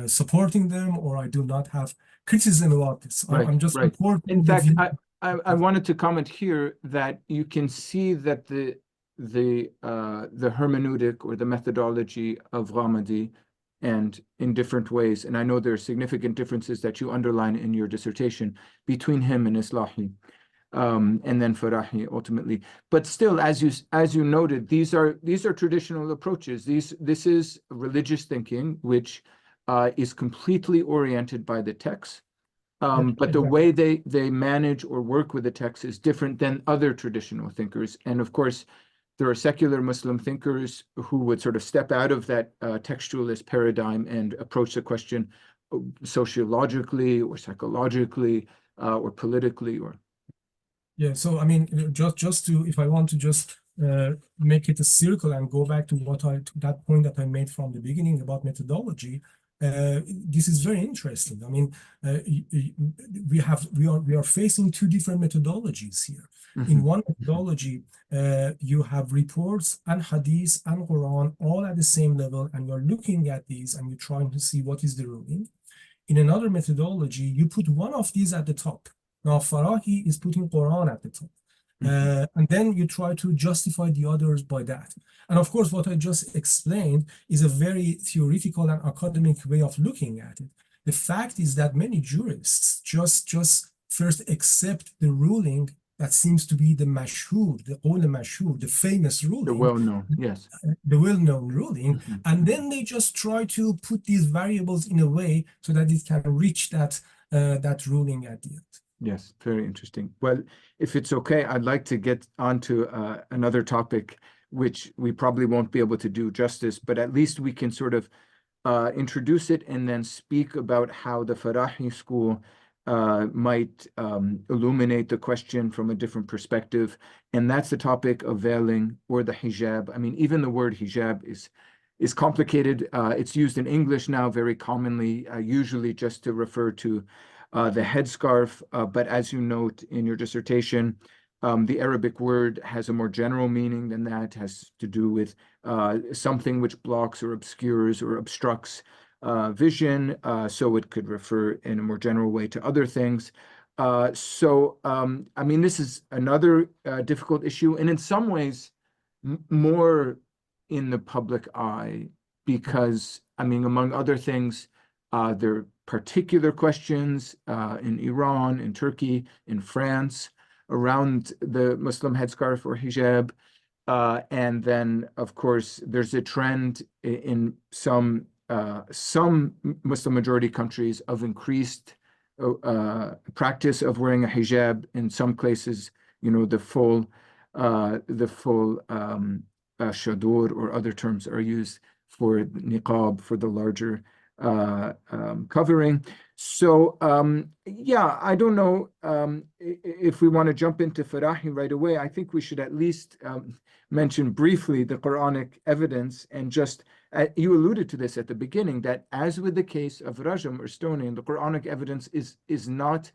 supporting them or I do not have criticism about this. Right, I'm just reporting. In fact, I wanted to comment here that you can see that the hermeneutic or the methodology of Ghamidi, and in different ways, and I know there are significant differences that you underline in your dissertation between him and Islahi, and then Farahi ultimately. But still, as you noted, these are traditional approaches. This is religious thinking, which is completely oriented by the text. But the way they manage or work with the text is different than other traditional thinkers. And of course, there are secular Muslim thinkers who would sort of step out of that textualist paradigm and approach the question sociologically or psychologically or politically. Yeah, so I mean, just to, if I want to just make it a circle and go back to that point that I made from the beginning about methodology, this is very interesting. I mean, we are facing two different methodologies here. In one methodology, you have reports and Hadith and Quran all at the same level, and you're looking at these and you're trying to see what is the ruling. In another methodology, you put one of these at the top. Now, Farahi is putting Quran at the top. And then you try to justify the others by that. And of course, what I just explained is a very theoretical and academic way of looking at it. The fact is that many jurists just first accept the ruling that seems to be the mashhur, the famous ruling. The well-known, yes. The well-known ruling. And then they just try to put these variables in a way so that it can reach that ruling at the end. Yes, very interesting. Well, if it's okay, I'd like to get onto another topic, which we probably won't be able to do justice, but at least we can sort of introduce it and then speak about how the Farahi school might illuminate the question from a different perspective. And that's the topic of veiling or the hijab. I mean, even the word hijab is complicated. It's used in English now very commonly, usually just to refer to the headscarf, but as you note in your dissertation, the Arabic word has a more general meaning than that. It has to do with something which blocks or obscures or obstructs vision, so it could refer in a more general way to other things. I mean, this is another difficult issue, and in some ways more in the public eye, because, I mean, among other things, there are particular questions in Iran, in Turkey, in France, around the Muslim headscarf or hijab. And then, of course, there's a trend in some Muslim majority countries of increased practice of wearing a hijab. In some places, you know, the full shadur or other terms are used for niqab, for the larger covering. So yeah, I don't know if we want to jump into Farahi right away. I think we should at least mention briefly the Quranic evidence, and just you alluded to this at the beginning, that as with the case of Rajam or stoning, the Quranic evidence is not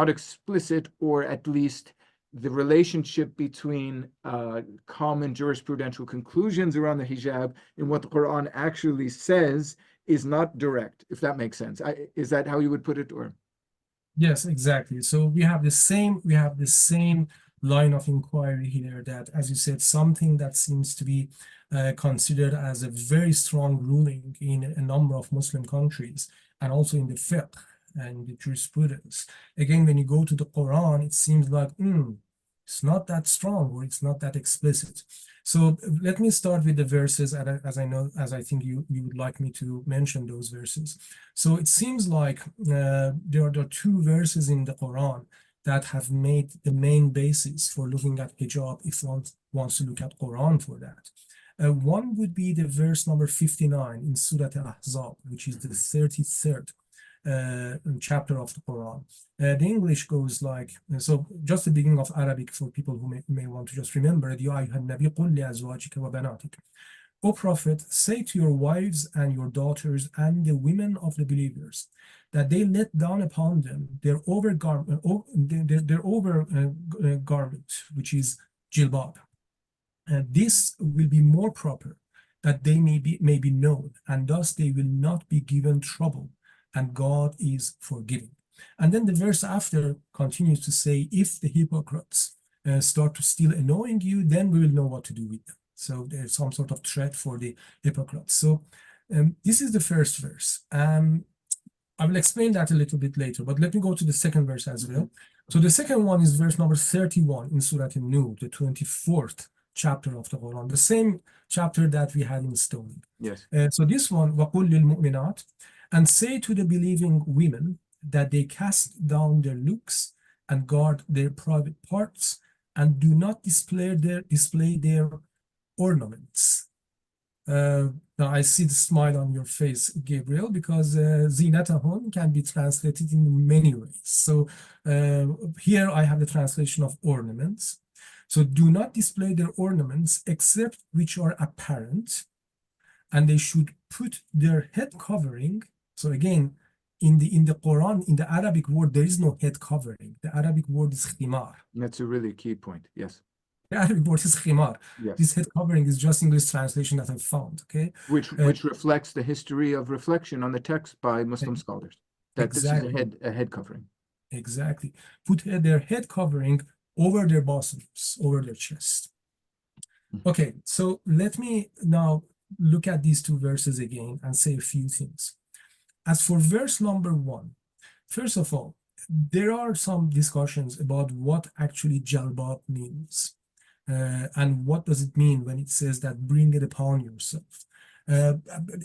explicit, or at least the relationship between common jurisprudential conclusions around the hijab and what the Quran actually says is not direct, if that makes sense. Is that how you would put it, or? Yes, exactly. So we have the same line of inquiry here that, as you said, something that seems to be considered as a very strong ruling in a number of Muslim countries and also in the fiqh and the jurisprudence. Again, when you go to the Quran, it seems like it's not that strong or it's not that explicit. So let me start with the verses as I think you would like me to mention those verses. So it seems like there are two verses in the Quran that have made the main basis for looking at hijab if one wants to look at Quran for that. One would be the verse number 59 in Surah Al-Ahzab, which is the 33rd chapter of the Quran. The English goes like, so just the beginning of Arabic for people who may want to just remember it. O Prophet, say to your wives and your daughters and the women of the believers that they let down upon them their overgarment, which is jilbab. This will be more proper, that they may be known, and thus they will not be given trouble, and God is forgiving. And then the verse after continues to say, if the hypocrites start to still annoying you, then we will know what to do with them. So there's some sort of threat for the hypocrites. So this is the first verse. I will explain that a little bit later, but let me go to the second verse as well. So the second one is verse number 31 in Surah An-Nur, the 24th chapter of the Quran, the same chapter that we had in stoning. Yes. So this one, وَقُلْ لِلْمُؤْمِنَاتِ, and say to the believing women that they cast down their looks and guard their private parts and do not display their ornaments. Now I see the smile on your face, Gabriel, because zinatahun can be translated in many ways. So here I have the translation of ornaments. So do not display their ornaments except which are apparent, and they should put their head covering. So again, in the Quran, in the Arabic word, there is no head covering. The Arabic word is khimar. That's a really key point. Yes. The Arabic word is khimar. Yes. This head covering is just English translation that I found. Okay. Which reflects the history of reflection on the text by Muslim scholars. That exactly. This is a head covering. Exactly. Put their head covering over their bosoms, over their chest. Okay, so let me now look at these two verses again and say a few things. As for verse number 1, first of all, there are some discussions about what actually jalbab means. And what does it mean when it says that bring it upon yourself?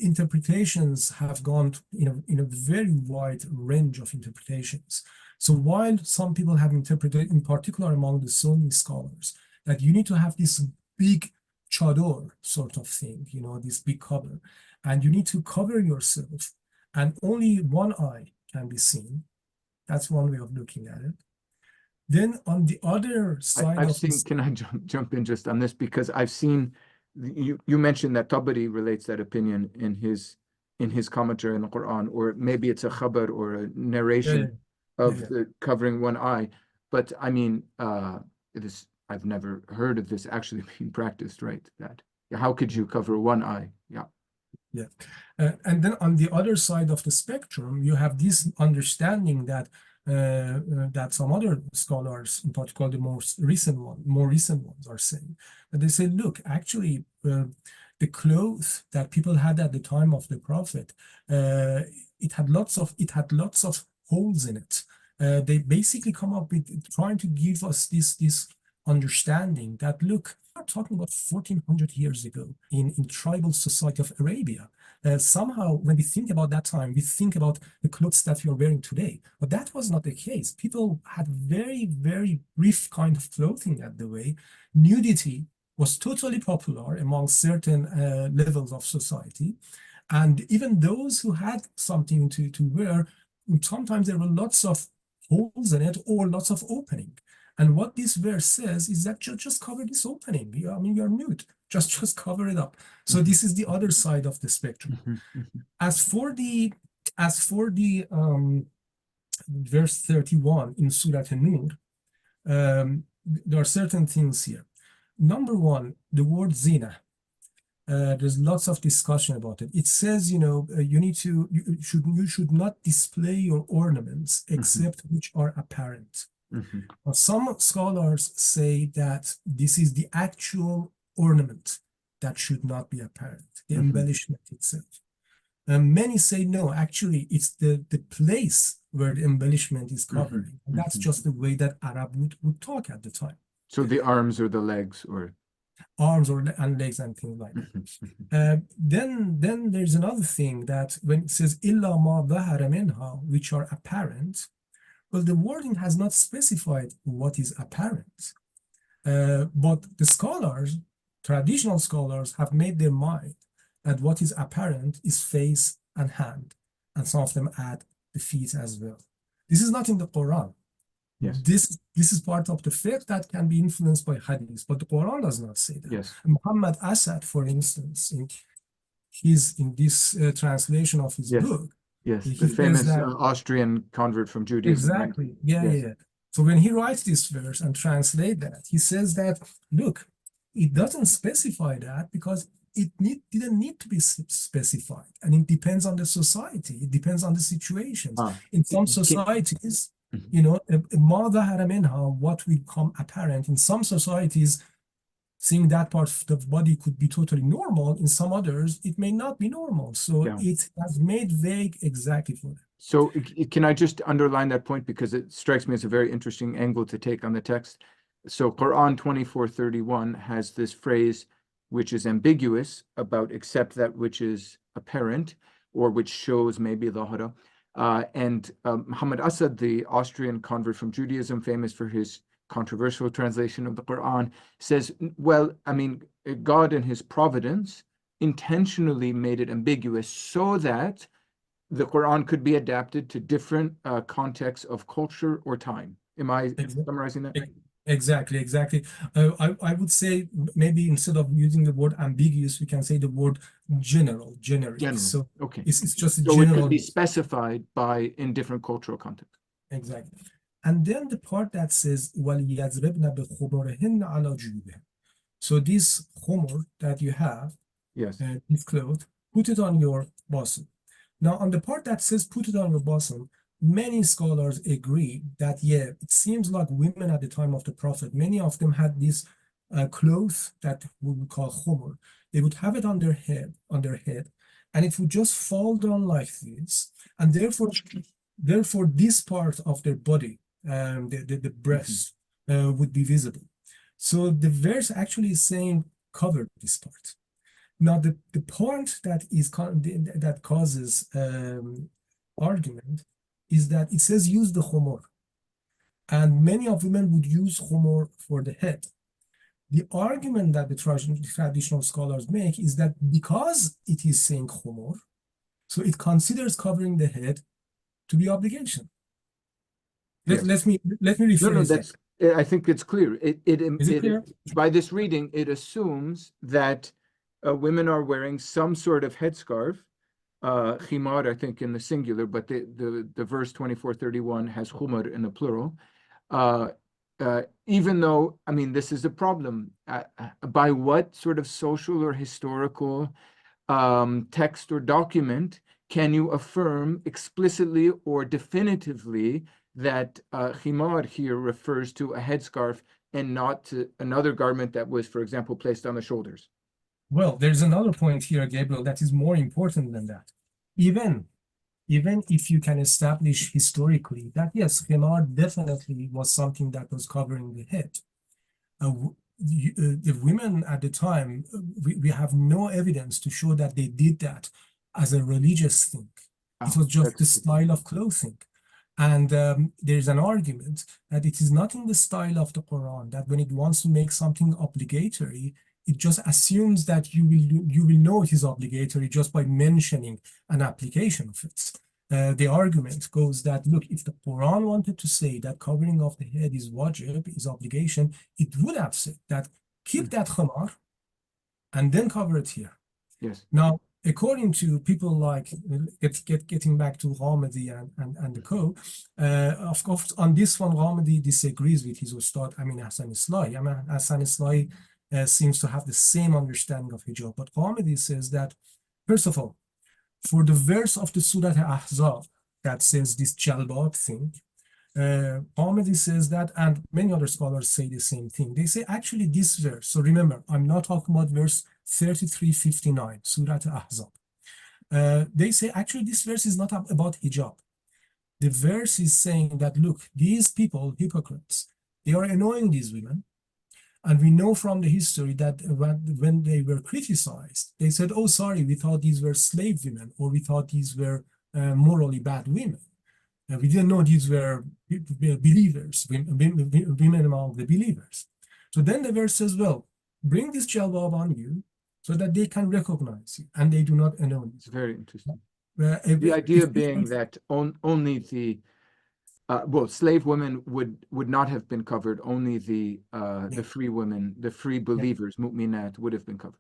Interpretations have gone in a very wide range of interpretations. So while some people have interpreted, in particular among the Sunni scholars, that you need to have this big chador sort of thing, this big cover, and you need to cover yourself, and only one eye can be seen. That's one way of looking at it. Then on the other side I've of seen, this, can I jump in just on this? Because I've seen, you mentioned that Tabari relates that opinion in his commentary on the Quran, or maybe it's a khabar or a narration of the covering one eye. But I mean, I've never heard of this actually being practiced, right? How could you cover one eye? Yeah. And then on the other side of the spectrum, you have this understanding that that some other scholars, in particular the more recent ones, are saying that they say, look, actually, the clothes that people had at the time of the Prophet, it had lots of holes in it. They basically come up with trying to give us this understanding that, look, we're talking about 1400 years ago in tribal society of Arabia. Somehow, when we think about that time, we think about the clothes that we are wearing today. But that was not the case. People had very, very brief kind of clothing at the way. Nudity was totally popular among certain levels of society. And even those who had something to wear, sometimes there were lots of holes in it or lots of opening. And what this verse says is that just cover this opening. You are nude. Just cover it up. So this is the other side of the spectrum. As for the verse 31 in Surah An-Nur, there are certain things here. Number one, the word zina. There's lots of discussion about it. It says, you should not display your ornaments except which are apparent. Mhm. Now, some scholars say that this is the actual ornament that should not be apparent, the embellishment itself. And many say no, actually, it's the place where the embellishment is covering. And that's just the way that Arab would talk at the time. So the arms or the legs or Arms and legs and things like that. Then there's another thing that when it says illa ma dhahara minha, which are apparent, well, the wording has not specified what is apparent. But the scholars, traditional scholars, have made their mind that what is apparent is face and hand, and some of them add the feet as well. This is not in the Quran. yes, This is part of the fiqh that can be influenced by hadith, but the Quran does not say that. yes, Muhammad Asad, for instance, in this translation of his yes, book, yes, he the says famous that Austrian convert from Judaism, right? exactly, yeah, Yes. yeah. So when he writes this verse and translate that, he says that, look, it doesn't specify that because it didn't need to be specified, and it depends on the society. It depends on the situations. In some societies, you know, what will become apparent. In some societies, seeing that part of the body could be totally normal. In some others, it may not be normal. So Yeah. it has made vague exactly for them. So can I just underline that point because it strikes me as a very interesting angle to take on the text. So Quran 24:31 has this phrase which is ambiguous about except that which is apparent or which shows maybe dhahara. And Muhammad Asad, the Austrian convert from Judaism, famous for his controversial translation of the Quran, says, well, I mean, God in his providence intentionally made it ambiguous so that the Quran could be adapted to different contexts of culture or time. Am I summarizing that? Exactly. I would say maybe instead of using the word ambiguous, we can say the word generic. General. So Okay. it's just a So it general. could be specified in different cultural contexts. Exactly. And then the part that says وَلْيَضْرِبْنَ بِخُمُرِهِنَّ عَلَى جُيوبِهِنَّ. So this khumur that you have, Yes. this cloth, put it on your bosom. Now, on the part that says put it on your bosom, many scholars agree that, yeah, it seems like women at the time of the Prophet, many of them had this cloth that we would call khumur. They would have it on their head, and it would just fall down like this, and therefore this part of their body, the breast, would be visible. So the verse actually is saying cover this part. Now, the point that causes argument is that it says use the khumur, and many of women would use khumur for the head. The argument that the traditional scholars make is that because it is saying khumur, so it considers covering the head to be obligation. Let me rephrase that's. I think it's clear. Is it clear? By this reading, it assumes that women are wearing some sort of headscarf, khimar, I think in the singular, but the verse 24:31 has khumar in the plural. Even though, I mean, this is a problem. By what sort of social or historical text or document can you affirm explicitly or definitively that khimar here refers to a headscarf and not to another garment that was, for example, placed on the shoulders? Well, there's another point here, Gabriel, that is more important than that. Even if you can establish historically that, yes, khimar definitely was something that was covering the head. The women at the time, we have no evidence to show that they did that as a religious thing. It was just the style of clothing. And there's an argument that it is not in the style of the Quran, that when it wants to make something obligatory, it just assumes that you will know it is obligatory just by mentioning an application of it. The argument goes that, look, if the Quran wanted to say that covering of the head is wajib, is obligation, it would have said that keep that khamar and then cover it here. Yes. Now, according to people like, getting back to Ghamidi and the co, of course, on this one, Ghamidi disagrees with his Ustad, Hassan Islahi. Hassan Islahi seems to have the same understanding of hijab, but Ghamidi says that, first of all, for the verse of the Surah Ahzab that says this jalbab thing, Ghamidi says that, and many other scholars say the same thing. They say actually this verse, so remember, I'm not talking about verse 3359, Surah Al-Ahzab. They say actually this verse is not about hijab. The verse is saying that, look, these people, hypocrites, they are annoying these women. And we know from the history that when they were criticized, they said, oh, sorry, we thought these were slave women, or we thought these were morally bad women. We didn't know these were believers, women among the believers. So then the verse says, well, bring this jalbab on you so that they can recognize you and they do not annoy you. It's very interesting. The idea being that only the well, slave women would not have been covered. Only the free women, the free believers, mu'minat, would have been covered.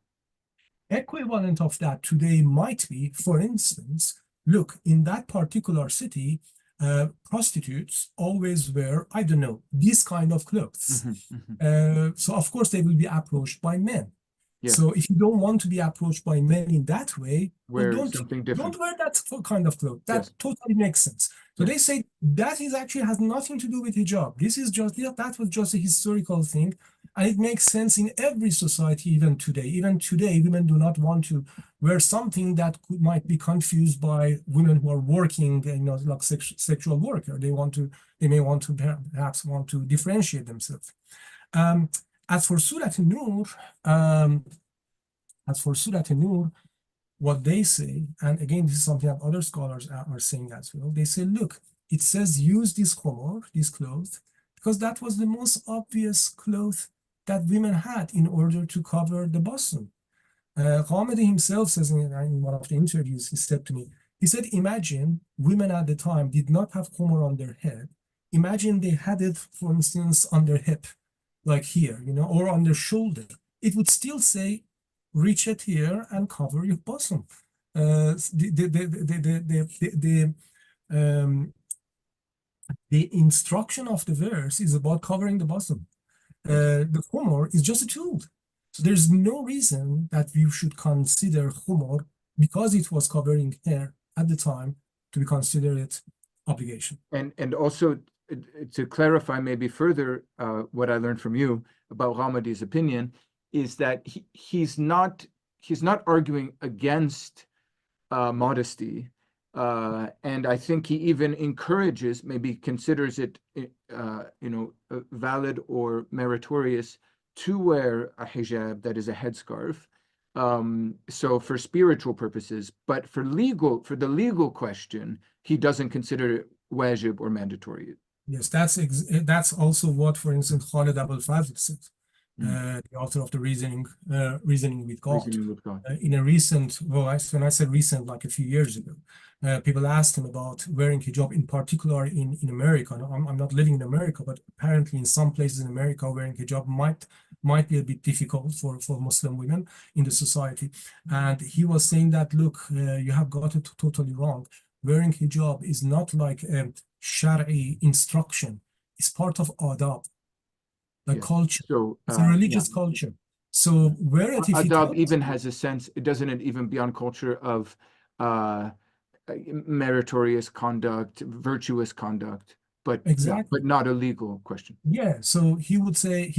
Equivalent of that today might be, for instance, look, in that particular city, prostitutes always wear, I don't know, this kind of clothes. So of course they will be approached by men. Yeah. So if you don't want to be approached by men in that way, don't wear that kind of clothes. That totally makes sense. So they say that is actually has nothing to do with hijab. This is just, that was just a historical thing. And it makes sense in every society, even today. Even today, women do not want to wear something that might be confused by women who are working, like sexual worker. They may want to perhaps want to differentiate themselves. As for Surah An-Nur, what they say, and again, this is something that other scholars are saying as well, they say, look, it says use this khomor, this cloth, because that was the most obvious cloth that women had in order to cover the bosom. Ghamidi himself says in one of the interviews, he said to me, he said, imagine women at the time did not have khomor on their head. Imagine they had it, for instance, on their hip, like here, or on their shoulder. It would still say, reach it here and cover your bosom. The instruction of the verse is about covering the bosom. The khomor is just a tool. So there's no reason that we should consider khomor, because it was covering hair at the time, to be considered obligation. And also, to clarify maybe further what I learned from you about Ghamidi's opinion, is that he's not arguing against modesty, and I think he even encourages, maybe considers it valid or meritorious to wear a hijab, that is a headscarf, so for spiritual purposes, but for the legal question, he doesn't consider it wajib or mandatory. Yes, that's also what, for instance, Khalid Abul Fazl said, the author of the Reasoning with God. In a recent, well, when I said recent, like a few years ago, people asked him about wearing hijab, in particular in America. I'm not living in America, but apparently in some places in America, wearing hijab might be a bit difficult for Muslim women in the society. And he was saying that, look, you have got it totally wrong. Wearing hijab is not like Shari instruction. It's part of adab, the culture. So, it's a religious culture. So where it, if adab even has a sense, doesn't it even beyond culture of meritorious conduct, virtuous conduct, but exactly, but not a legal question. Yeah. So he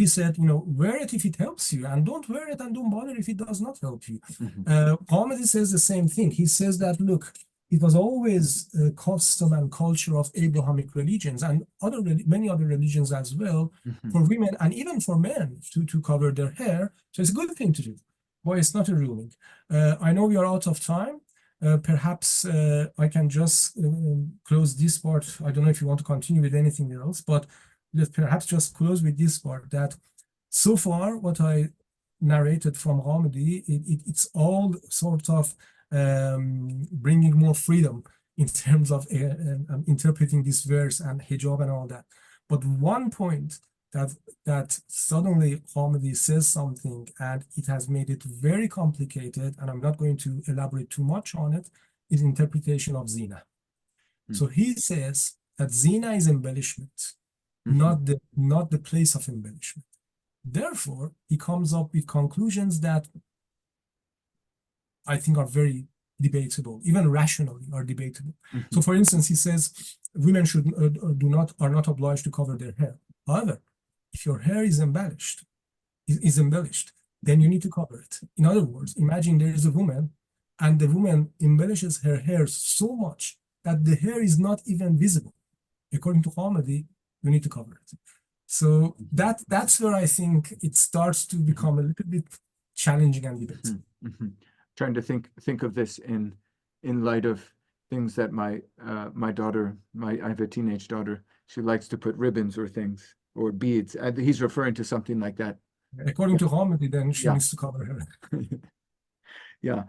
said, wear it if it helps you, and don't wear it and don't bother if it does not help you. Ghamidi says the same thing. He says that, look, it was always a custom and culture of Abrahamic religions and many other religions as well, for women and even for men to cover their hair. So it's a good thing to do, but it's not a ruling. I know we are out of time. Perhaps I can just close this part. I don't know if you want to continue with anything else, but let's perhaps just close with this part, that so far what I narrated from Ghamidi, it's all sort of bringing more freedom in terms of interpreting this verse and hijab and all that. But one point that suddenly Ghamidi says something and it has made it very complicated, and I'm not going to elaborate too much on it, is interpretation of zina. So he says that zina is embellishment, not the place of embellishment. Therefore, he comes up with conclusions that I think are very debatable, even rationally are debatable. So for instance, he says women are not obliged to cover their hair. However, if your hair is embellished, then you need to cover it. In other words, imagine there is a woman, and the woman embellishes her hair so much that the hair is not even visible. According to Ghamidi, you need to cover it. So that's where I think it starts to become a little bit challenging and debated. Trying to think of this in light of things that my daughter, I have a teenage daughter, she likes to put ribbons or things or beads. He's referring to something like that. According to Ghamidi, then she needs to cover her. Yeah.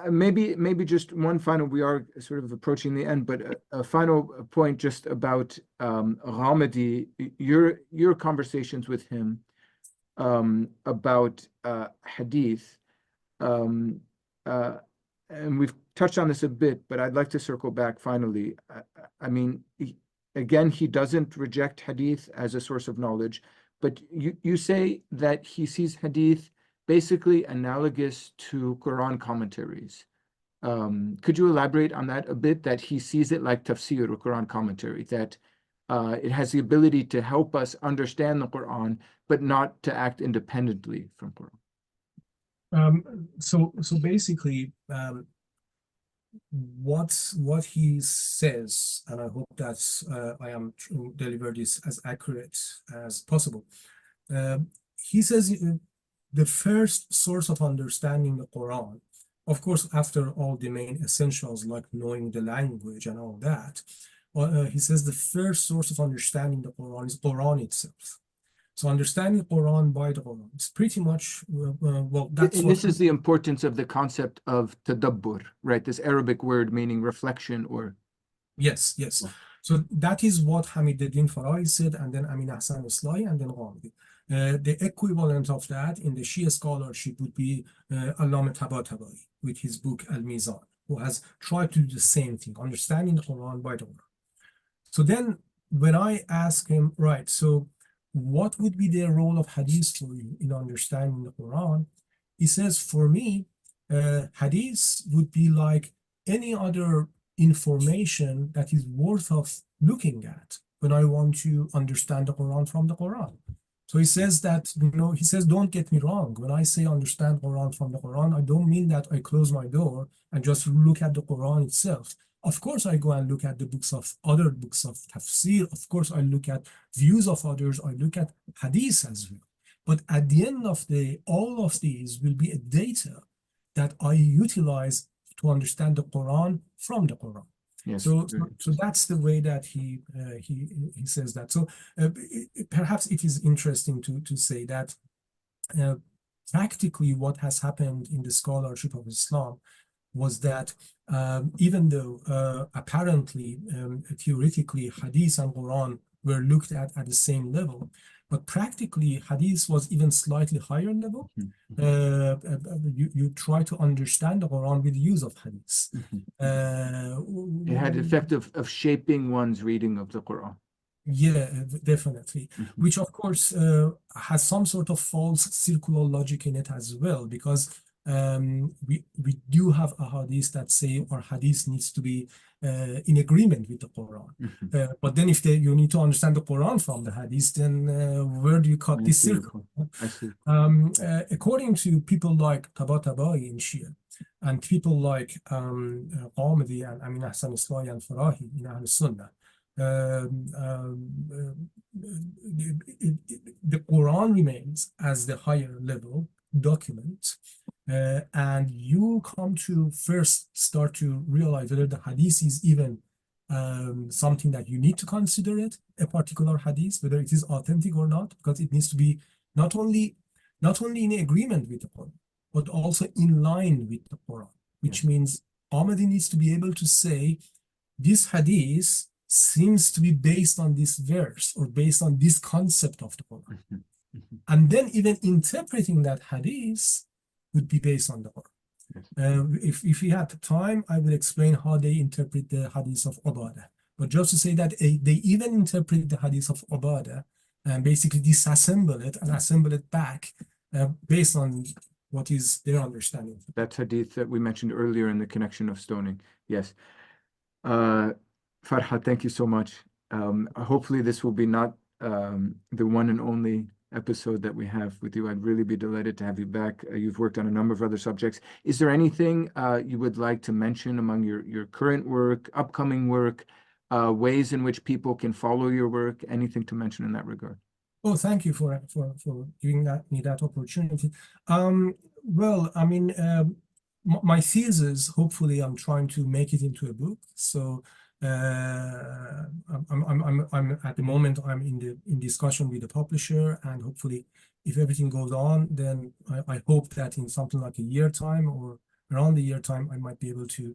Maybe just one final, we are sort of approaching the end, but a final point just about Ghamidi, your conversations with him about Hadith, and we've touched on this a bit, but I'd like to circle back finally. I mean, again, he doesn't reject Hadith as a source of knowledge, but you say that he sees Hadith basically analogous to Quran commentaries. Could you elaborate on that a bit, that he sees it like tafsir or Quran commentary, that it has the ability to help us understand the Quran, but not to act independently from Quran? So basically, what he says, and I hope that I am deliver this as accurate as possible. He says the first source of understanding the Quran, of course, after all the main essentials like knowing the language and all that, he says the first source of understanding the Quran is Quran itself. So understanding Quran by the Quran, it's pretty much, well, that's and this is the importance of the concept of tadabbur, right? This Arabic word meaning reflection or... Yes. So that is what Hamiduddin Farahi said, and then Amin Ahsan Islahi, and then Ghamidi. The equivalent of that in the Shia scholarship would be Allama Tabatabai with his book Al-Mizan, who has tried to do the same thing, understanding the Quran by the Quran. So then when I ask him, right, so what would be the role of Hadith for you in understanding the Quran? He says, for me, Hadith would be like any other information that is worth of looking at when I want to understand the Quran from the Quran. So he says that, he says, don't get me wrong. When I say understand Quran from the Quran, I don't mean that I close my door and just look at the Quran itself. Of course, I go and look at the other books of tafsir. Of course, I look at views of others. I look at hadith as well. But at the end of the day, all of these will be a data that I utilize to understand the Quran from the Quran. Yes, so that's the way that he says that. So perhaps it is interesting to say that practically what has happened in the scholarship of Islam was that even though apparently theoretically Hadith and Quran were looked at the same level, but practically Hadith was even slightly higher level. You try to understand the Quran with the use of Hadith. It had the effect of shaping one's reading of the Quran. Yeah, definitely. Which of course has some sort of false circular logic in it as well, because we do have a hadith that say our hadith needs to be in agreement with the Quran. But then if you need to understand the Quran from the hadith, then where do you cut this circle? According to people like Tabatabai in Shia, and people like Ghamidi and Amin Ahsan Islahi and Farahi in Ahl Sunnah, the Quran remains as the higher level document, and you come to first start to realize whether the hadith is even something that you need to consider it, a particular hadith, whether it is authentic or not, because it needs to be not only in agreement with the Quran, but also in line with the Quran, which means Ahmadi needs to be able to say this hadith seems to be based on this verse or based on this concept of the Quran. And then even interpreting that hadith would be based on the Quran. If we had time, I would explain how they interpret the hadith of Ubadah. But just to say that they even interpret the hadith of Ubadah and basically disassemble it and assemble it back based on what is their understanding. That hadith that we mentioned earlier in the connection of stoning. Yes. Farhad, thank you so much. Hopefully this will be not the one and only episode that we have with you. I'd really be delighted to have you back. You've worked on a number of other subjects. Is there anything you would like to mention among your current work, upcoming work, ways in which people can follow your work? Anything to mention in that regard? Oh, thank you for giving me that opportunity. Well, I mean, my thesis, hopefully, I'm trying to make it into a book. So I'm at the moment I'm in discussion with the publisher, and hopefully, if everything goes on, then I hope that in something like a year time or around the year time, I might be able to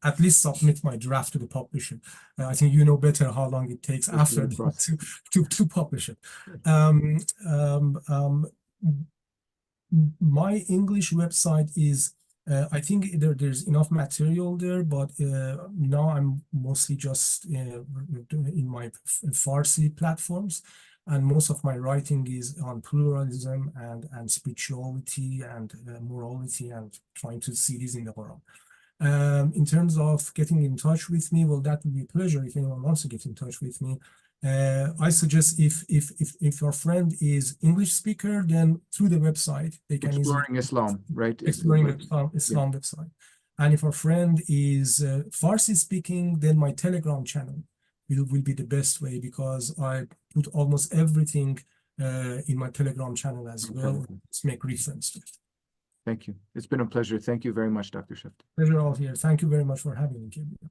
at least submit my draft to the publisher. I think you know better how long it takes after that to publish it. My English website is, I think there's enough material there, but now I'm mostly just in my Farsi platforms, and most of my writing is on pluralism and spirituality and morality, and trying to see this in the Quran. In terms of getting in touch with me, well, that would be a pleasure if anyone wants to get in touch with me. I suggest if your friend is English speaker, then through the website they can Exploring Islam, right? Exploring Islam website. And if our friend is Farsi speaking, then my Telegram channel will be the best way, because I put almost everything in my Telegram channel as well. Let's make reference to it. Thank you. It's been a pleasure. Thank you very much, Dr. Shafti. Pleasure all here. Thank you very much for having me, Gabriel.